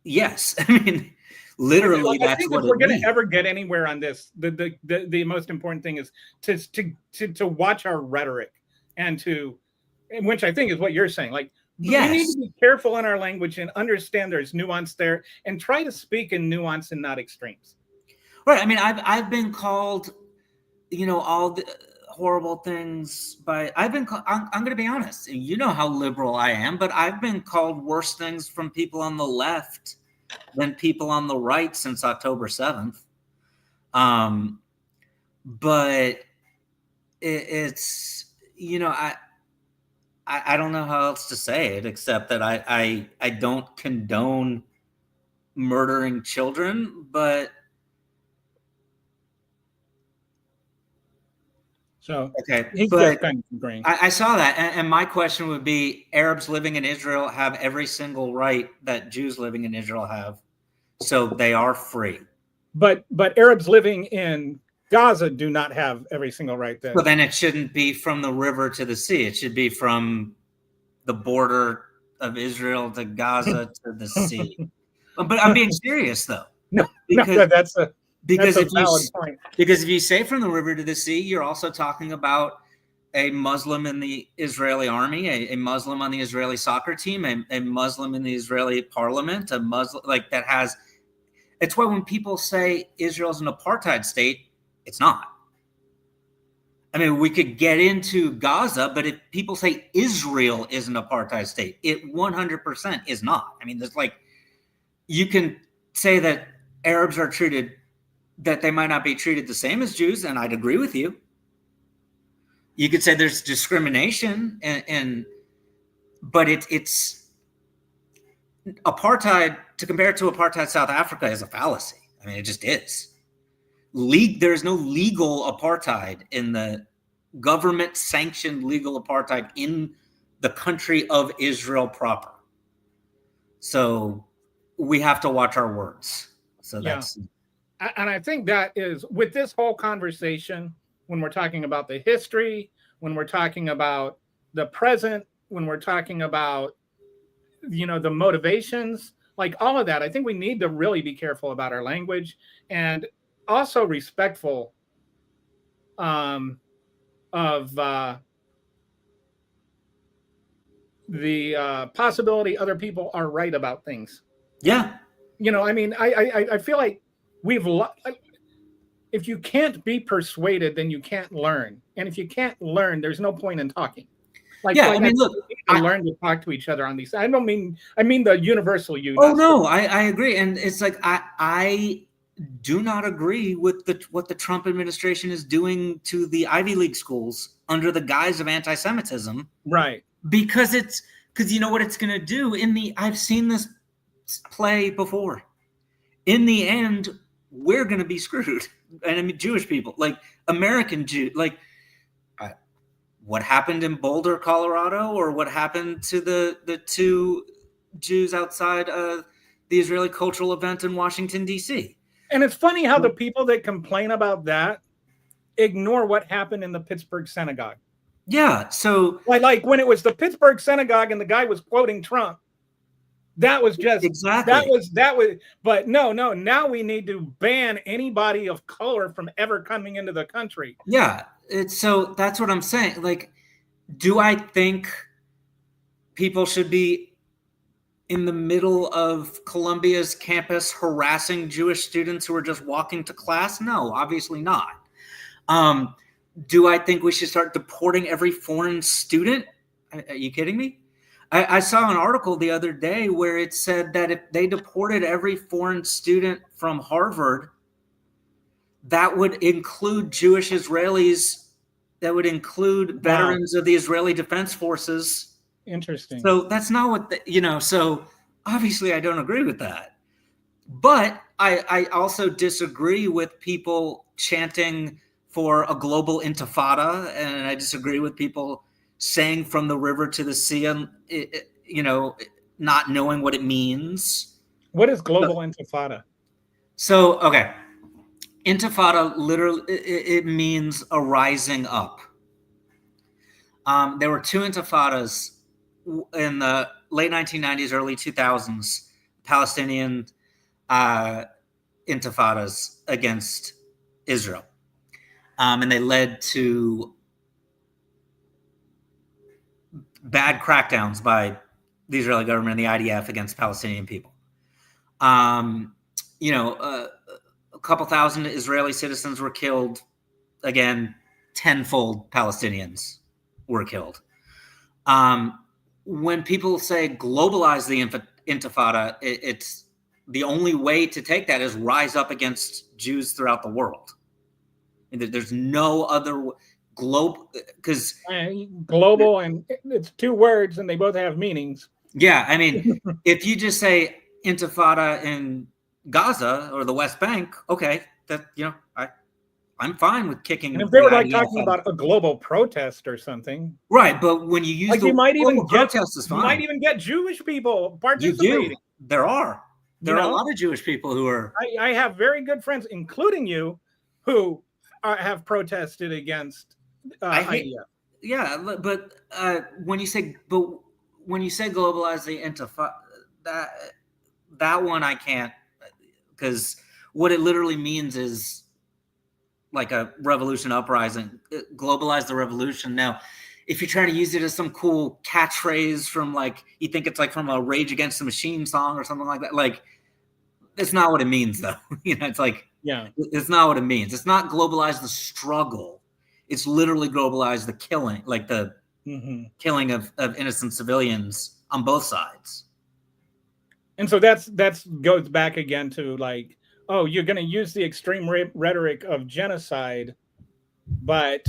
yes, I mean, literally that's what it means. If we're going to ever get anywhere on this, the most important thing is to watch our rhetoric, and which I think is what you're saying, like, yes. We need to be careful in our language and understand there's nuance there, and try to speak in nuance and not extremes. Right. I mean, I've been called, all the horrible things by. I'm going to be honest. You know how liberal I am, but I've been called worse things from people on the left than people on the right since October 7th. But it's I don't know how else to say it except that I don't condone murdering children, but so okay. He's but kind of agreeing. I saw that, and my question would be: Arabs living in Israel have every single right that Jews living in Israel have, so they are free. But Arabs living in Gaza do not have every single right there. Well, then it shouldn't be from the river to the sea. It should be from the border of Israel to Gaza to the sea. But I'm being serious, though. That's a valid point. Because if you say from the river to the sea, you're also talking about a Muslim in the Israeli army, a Muslim on the Israeli soccer team, a Muslim in the Israeli parliament, a Muslim like that has. It's why when people say Israel's an apartheid state, it's not. I mean, we could get into Gaza, but if people say Israel is an apartheid state, it 100% is not. I mean, there's like, you can say that Arabs are treated, that they might not be treated the same as Jews, and I'd agree with you. You could say there's discrimination, but it's apartheid. To compare it to apartheid South Africa is a fallacy. I mean, it just is. There's no legal apartheid in the government-sanctioned legal apartheid in the country of Israel proper. So we have to watch our words. So that's. And I think that is, with this whole conversation, when we're talking about the history, when we're talking about the present, when we're talking about, the motivations, like all of that, I think we need to really be careful about our language and also respectful of the possibility other people are right about things. Yeah. I mean, I feel like if you can't be persuaded, then you can't learn. And if you can't learn, there's no point in talking. I mean, look, we need to learn to talk to each other on these. I mean the universal you. Oh no, I agree, and it's like I do not agree with what the Trump administration is doing to the Ivy League schools under the guise of anti-Semitism. Right. Because you know what it's going to do. I've seen this play before. In the end, we're going to be screwed, and I mean Jewish people, like American Jew, like. What happened in Boulder, Colorado, or what happened to the two Jews outside the Israeli cultural event in Washington, D.C. And it's funny how the people that complain about that ignore what happened in the Pittsburgh synagogue. Yeah, so like when it was the Pittsburgh synagogue and the guy was quoting Trump, that was just exactly that was. But no, now we need to ban anybody of color from ever coming into the country. Yeah. So that's what I'm saying. Like, do I think people should be in the middle of Columbia's campus harassing Jewish students who are just walking to class? No, obviously not. Do I think we should start deporting every foreign student? Are you kidding me? I saw an article the other day where it said that if they deported every foreign student from Harvard, that would include Jewish Israelis. That would include veterans of the Israeli Defense Forces. Interesting. So that's not what, so obviously I don't agree with that. But I also disagree with people chanting for a global intifada. And I disagree with people saying from the river to the sea, not knowing what it means. What is global intifada? So, okay. Intifada literally it means a rising up. There were two intifadas in the late 1990s, early 2000s, Palestinian intifadas against Israel, and they led to bad crackdowns by the Israeli government and the IDF against Palestinian people. A couple thousand Israeli citizens were killed. Again, tenfold Palestinians were killed. When people say globalize the intifada, it's the only way to take that is rise up against Jews throughout the world. There's no other because global, and it's two words and they both have meanings. Yeah, I mean, if you just say intifada in Gaza or the West Bank, okay, that I'm fine with kicking. And if they were like talking about a global protest or something, right? But when you use like the you might even protest is fine. You might even get Jewish people participating. You do. There are a lot of Jewish people who are. I have very good friends, including you, who have protested against IDF. Yeah, but when you say globalize the intifada, that one I can't, because what it literally means is like a revolution uprising, globalize the revolution. Now, if you try to use it as some cool catchphrase from like, you think it's like from a Rage Against the Machine song or something like that, like, it's not what it means though. It's like, yeah, it's not what it means. It's not globalize the struggle. It's literally globalize the killing, like the killing of innocent civilians on both sides. And so that's goes back again to like, oh, you're going to use the extreme rhetoric of genocide, but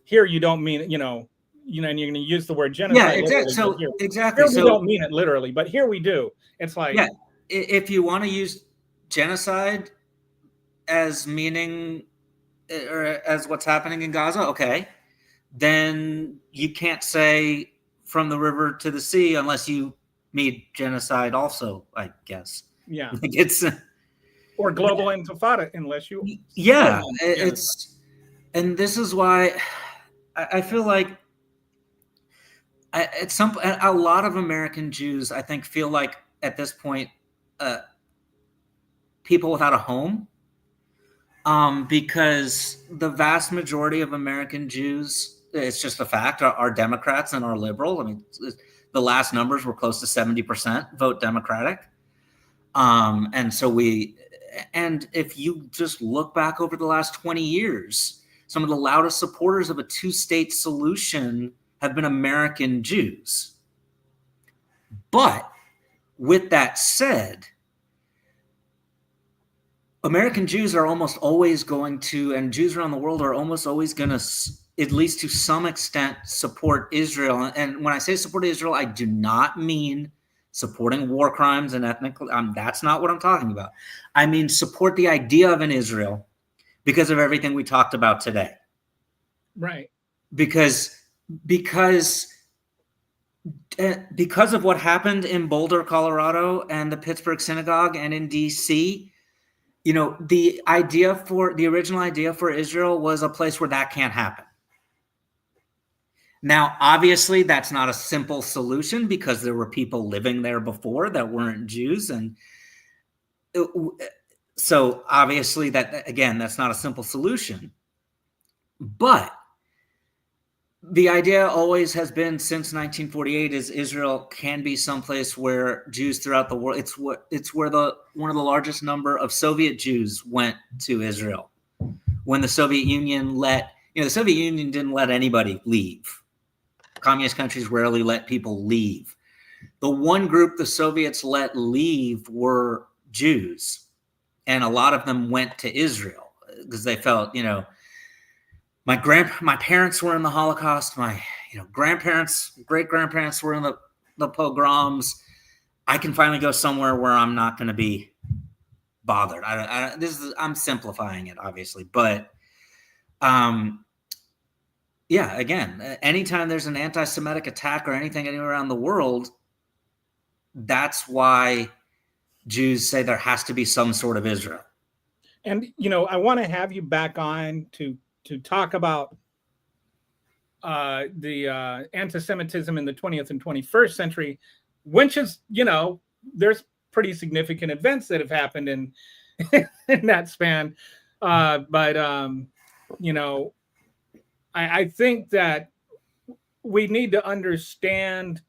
here you don't mean, and you're going to use the word genocide. Yeah, exactly. So here we don't mean it literally, but here we do. It's like, yeah, if you want to use genocide as meaning or as what's happening in Gaza, okay, then you can't say from the river to the sea unless you mean genocide also, I guess. Yeah. Like it's or global intifada unless you it's and this is why I feel like a lot of American Jews, I think, feel like at this point people without a home, because the vast majority of American Jews, it's just a fact, are Democrats and are liberal. I mean, the last numbers were close to 70% vote Democratic. And if you just look back over the last 20 years, some of the loudest supporters of a two-state solution have been American Jews. But with that said, American Jews are almost always going to, and Jews around the world are almost always going to, at least to some extent, support Israel. And when I say support Israel, I do not mean supporting war crimes and ethnic. That's not what I'm talking about. I mean support the idea of an Israel because of everything we talked about today. Right. Because of what happened in Boulder, Colorado, and the Pittsburgh synagogue, and in D.C., the original idea for Israel was a place where that can't happen. Now, obviously, that's not a simple solution because there were people living there before that weren't Jews. And so obviously that's not a simple solution. But the idea always has been since 1948 is Israel can be someplace where Jews throughout the world, it's where one of the largest number of Soviet Jews went to Israel. When the Soviet Union the Soviet Union didn't let anybody leave. Communist countries rarely let people leave. The one group the Soviets let leave were Jews. And a lot of them went to Israel because they felt, my parents were in the Holocaust. My, grandparents, great-grandparents were in the pogroms. I can finally go somewhere where I'm not going to be bothered. I'm simplifying it, obviously, but yeah, again, anytime there's an anti-Semitic attack or anything anywhere around the world, that's why Jews say there has to be some sort of Israel. And, I want to have you back on to talk about the anti-Semitism in the 20th and 21st century, which is, there's pretty significant events that have happened in that span. I think that we need to understand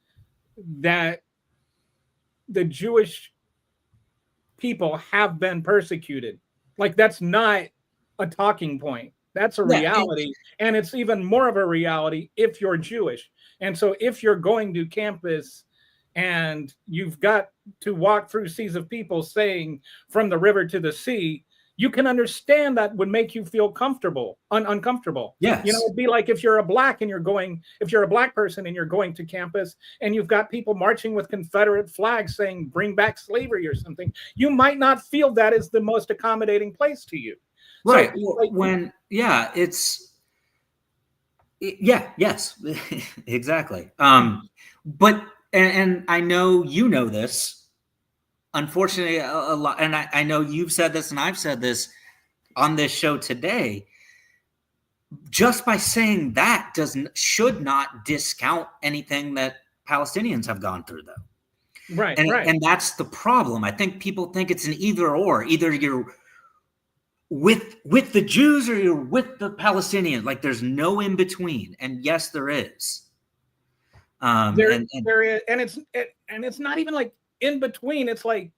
that the Jewish people have been persecuted. Like, that's not a talking point. That's a reality. And it's even more of a reality if you're Jewish. And so if you're going to campus and you've got to walk through seas of people saying from the river to the sea, you can understand that would make you feel uncomfortable. Yes. It'd be like if you're a black person and you're going to campus and you've got people marching with Confederate flags saying, bring back slavery or something, you might not feel that is the most accommodating place to you. Right. Yes, exactly. But, and I know, this, unfortunately, a lot, and I know you've said this and I've said this on this show today, just by saying that should not discount anything that Palestinians have gone through, though. Right. And that's the problem. I think people think it's an either or. Either you're with the Jews or you're with the Palestinians. Like there's no in between. And yes, there is. There is, and it's not even like in between. It's like,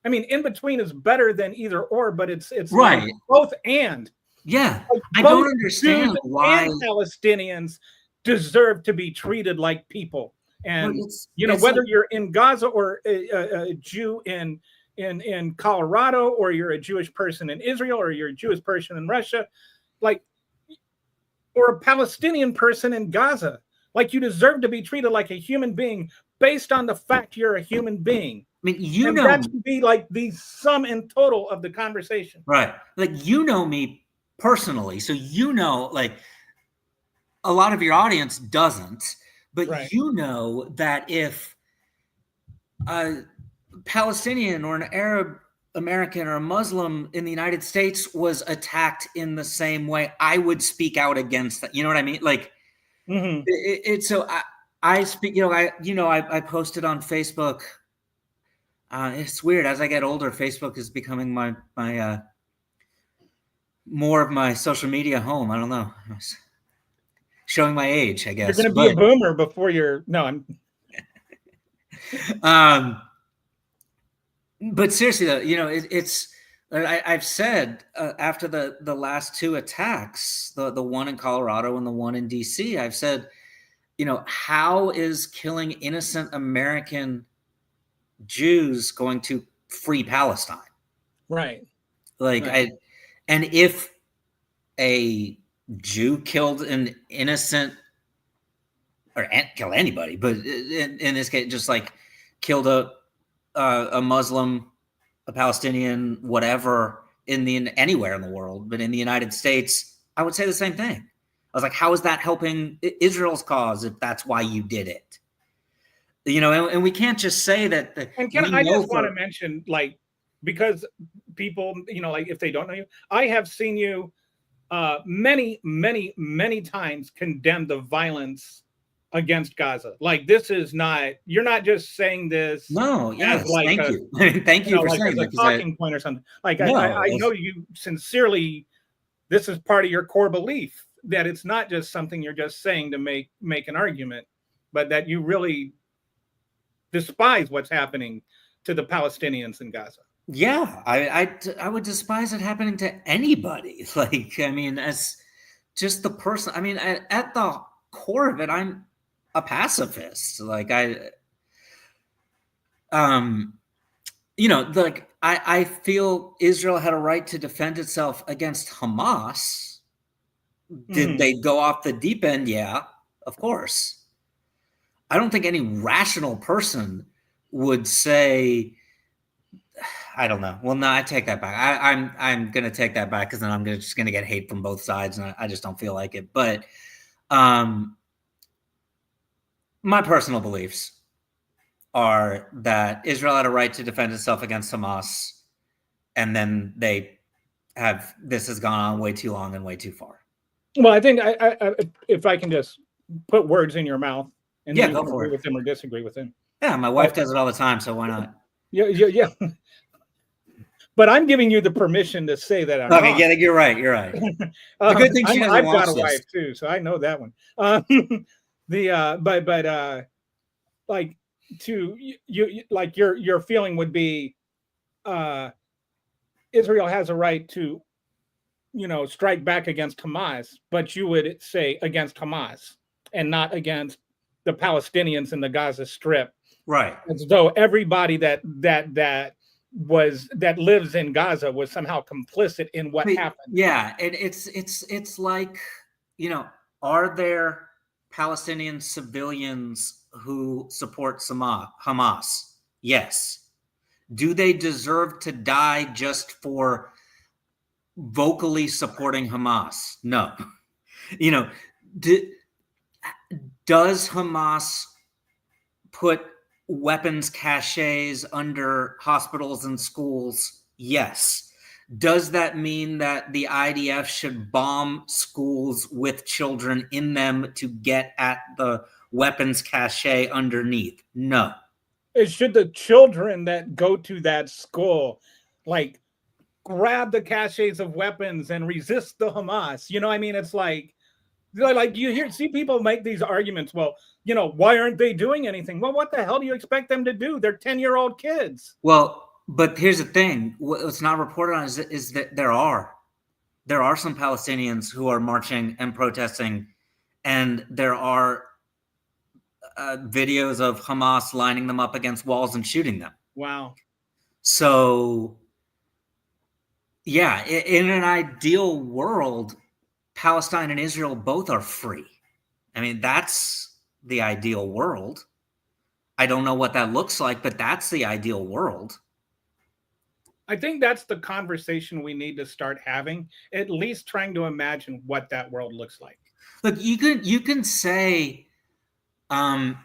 I mean, in between is better than either or, but it's right. Like both and. Yeah, like I don't understand Jews why and Palestinians deserve to be treated like people. And whether you're in Gaza or a Jew in Colorado, or you're a Jewish person in Israel, or you're a Jewish person in Russia, like, or a Palestinian person in Gaza, like you deserve to be treated like a human being based on the fact you're a human being. I mean, that should be like the sum and total of the conversation. Right. Like, me personally. So, like a lot of your audience doesn't, but right. That if a Palestinian or an Arab American or a Muslim in the United States was attacked in the same way, I would speak out against that. You know what I mean? Like, so I speak, I posted on Facebook. It's weird. As I get older, Facebook is becoming my more of my social media home. I don't know. Showing my age, I guess. You're going to be a boomer before you're. No, I'm. But seriously, though, it's. I've said after the last two attacks, the one in Colorado and the one in DC, I've said, how is killing innocent American Jews going to free Palestine? Right. Like and if a Jew killed an innocent, or kill anybody, but in this case, just like killed a Muslim, a Palestinian, whatever, anywhere in the world, but in the United States, I would say the same thing. I was like, how is that helping Israel's cause if that's why you did it? And we can't just say that. And I just want to mention, like, because people, like, if they don't know you, I have seen you many, many, many times condemn the violence against Gaza. Like, this is not, you're not just saying this. No, yes, like thank you. Thank you for saying that. A talking point or something. Like, no, I know you sincerely, this is part of your core belief, that it's not just something you're just saying to make an argument, but that you really despise what's happening to the Palestinians in Gaza. Yeah, I would despise it happening to anybody. Like, I mean, as just the person, I mean, at the core of it, I'm a pacifist. Like, I feel Israel had a right to defend itself against Hamas. Did they go off the deep end? Yeah, of course. I don't think any rational person would say, I don't know. Well, no, I take that back. I'm going to take that back, because then I'm just going to get hate from both sides, and I just don't feel like it. But my personal beliefs are that Israel had a right to defend itself against Hamas, and then this has gone on way too long and way too far. Well, I think if I can just put words in your mouth, and you can agree with him or disagree with him. Yeah, my wife does it all the time, so why not? Yeah. But I'm giving you the permission to say that. Okay, yeah, you're right. The good thing she doesn't I've watch got a this. wife too, so I know that one. Like, to you, like, your feeling would be, Israel has a right to, strike back against Hamas, but you would say against Hamas and not against the Palestinians in the Gaza Strip. Right. As though everybody that lives in Gaza was somehow complicit in what happened. Yeah, it's like, are there Palestinian civilians who support Hamas? Yes. Do they deserve to die just for vocally supporting Hamas? No. Does Hamas put weapons caches under hospitals and schools? Yes. Does that mean that the IDF should bomb schools with children in them to get at the weapons cache underneath? No. Should the children that go to that school, like, grab the caches of weapons and resist the Hamas. You know, I mean, it's like you see people make these arguments. Well, you know, why aren't they doing anything? Well, what the hell do you expect them to do? They're 10-year-old kids. Well, but here's the thing: what's not reported on is that there are some Palestinians who are marching and protesting, and there are videos of Hamas lining them up against walls and shooting them. Wow. So, yeah, in an ideal world, Palestine and Israel both are free. I mean, that's the ideal world. I don't know what that looks like, but that's the ideal world. I think that's the conversation we need to start having, at least trying to imagine what that world looks like. Look, you can say, look,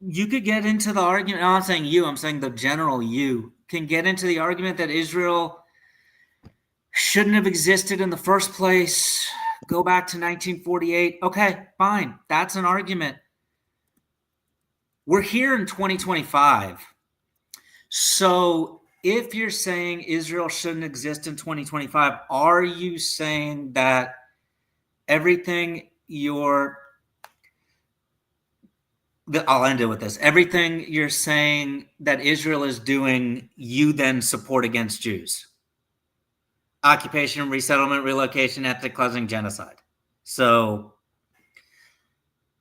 you could get into the argument. I'm not saying you, I'm saying the general you can get into the argument that Israel shouldn't have existed in the first place. Go back to 1948. Okay, fine. That's an argument. We're here in 2025. So if you're saying Israel shouldn't exist in 2025, are you saying that everything I'll end it with this. Everything you're saying that Israel is doing, you then support against Jews? Occupation, resettlement, relocation, ethnic cleansing, genocide. So,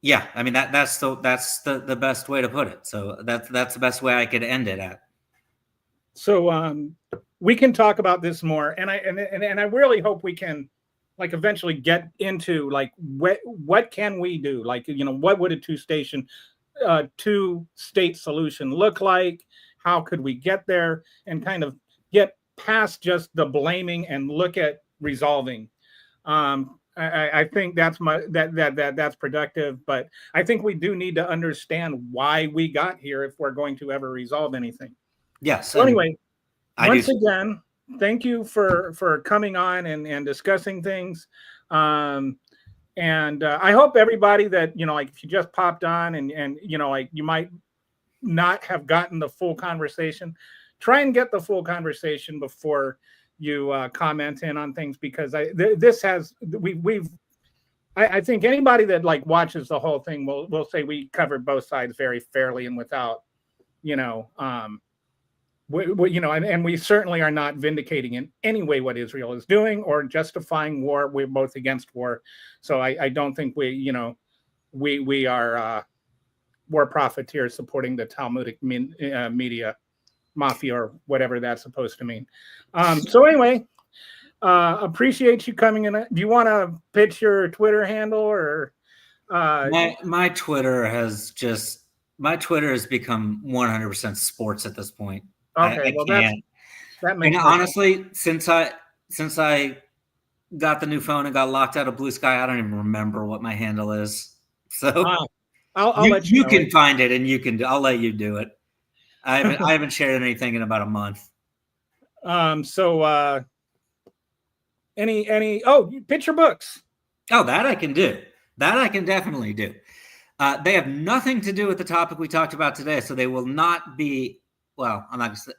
yeah, I mean that's the best way to put it. So that's the best way I could end it at. So we can talk about this more, and I really hope we can, like, eventually get into like what can we do? Like, you know, what would a two-state solution look like? How could we get there and kind of get past just the blaming and look at resolving? I think that's that's productive, but I think we do need to understand why we got here if we're going to ever resolve anything. Yes. So anyway, once again, thank you for coming on and discussing things. And I hope everybody that, you know, like if you just popped on and you know, like you might not have gotten the full conversation, try and get the full conversation before you comment in on things, because I think anybody that like watches the whole thing will say we covered both sides very fairly and without, you know, you know, and we certainly are not vindicating in any way what Israel is doing or justifying war. We're both against war, so I don't think we are war profiteers supporting the Talmudic media mafia or whatever that's supposed to mean. So anyway, appreciate you coming in. Do you want to pitch your Twitter handle or? My Twitter has become 100% sports at this point. Okay, that makes sense. Honestly, since I got the new phone and got locked out of Blue Sky, I don't even remember what my handle is. So I'll let you know. You can find it, and I'll let you do it. I haven't shared anything in about a month. So you pitch your books. Oh, that I can do. That I can definitely do. They have nothing to do with the topic we talked about today, so they will not be. Well, I'm not going to say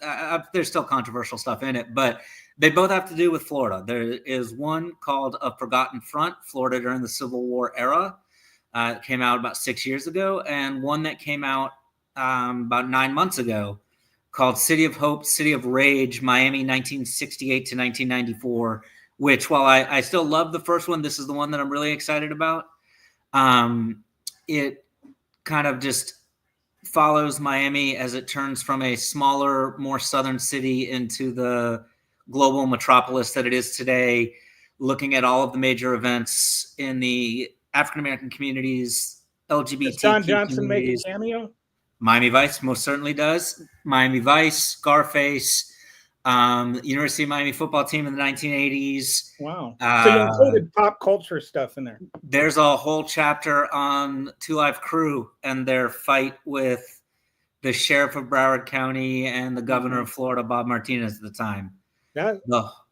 there's still controversial stuff in it, but they both have to do with Florida. There is one called A Forgotten Front, Florida during the Civil War era. It came out about 6 years ago, and one that came out about 9 months ago called City of Hope, City of Rage, Miami, 1968 to 1994, which, while I still love the first one, this is the one that I'm really excited about. It kind of just follows Miami as it turns from a smaller, more southern city into the global metropolis that it is today, looking at all of the major events in the African-American communities, LGBTQ Does Don Johnson communities. make a cameo? Miami Vice most certainly does. Miami Vice, Scarface, University of Miami football team in the 1980s. Wow. So you included pop culture stuff in there. There's a whole chapter on Two Live Crew and their fight with the sheriff of Broward County and the governor of Florida, Bob Martinez, at the time. That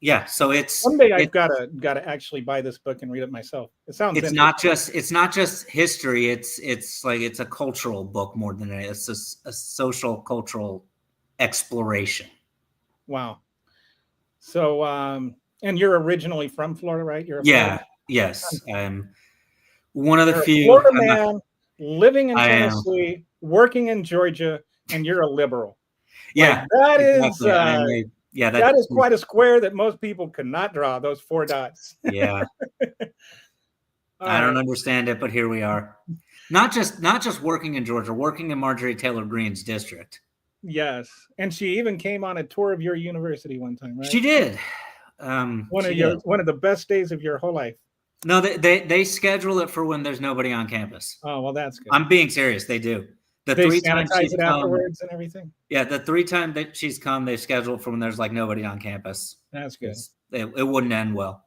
Yeah, so someday I've got to actually buy this book and read it myself. It sounds it's not just history. It's like it's a cultural book more than it's a social cultural exploration. Wow. So and you're originally from Florida, right? You're a Florida? Yes. I'm one of the few. Florida man living in Tennessee, working in Georgia, and you're a liberal. Yeah, like, that is quite a square that most people could not draw. Those 4 dots. Yeah. I don't understand it, but here we are. Not just working in Georgia, working in Marjorie Taylor Greene's district. Yes, and she even came on a tour of your university one time, right? She did. One of the best days of your whole life. No, they schedule it for when there's nobody on campus. Oh, well, that's good. I'm being serious. They do. They 3 times she's it come, afterwards and everything. Yeah, the 3 times that she's come, they scheduled for when there's like nobody on campus. That's good. It wouldn't end well.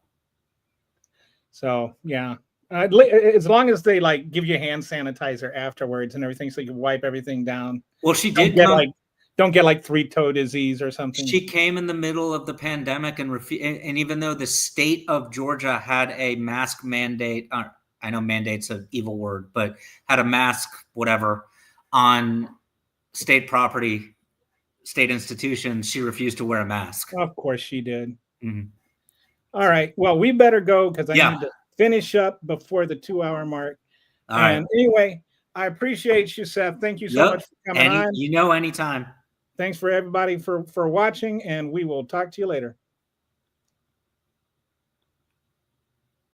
So yeah, as long as they like give you hand sanitizer afterwards and everything, so you can wipe everything down. Well, she did don't get like 3-toe disease or something. She came in the middle of the pandemic and even though the state of Georgia had a mask mandate, I know mandate's an evil word, but had a mask, whatever, on state property, state institutions, she refused to wear a mask. Of course she did. Mm-hmm. All right. Well, we better go because I need to finish up before the 2-hour mark. All right. Anyway, I appreciate you, Seth. Thank you so much for coming on. Anytime. Thanks for everybody for watching, and we will talk to you later.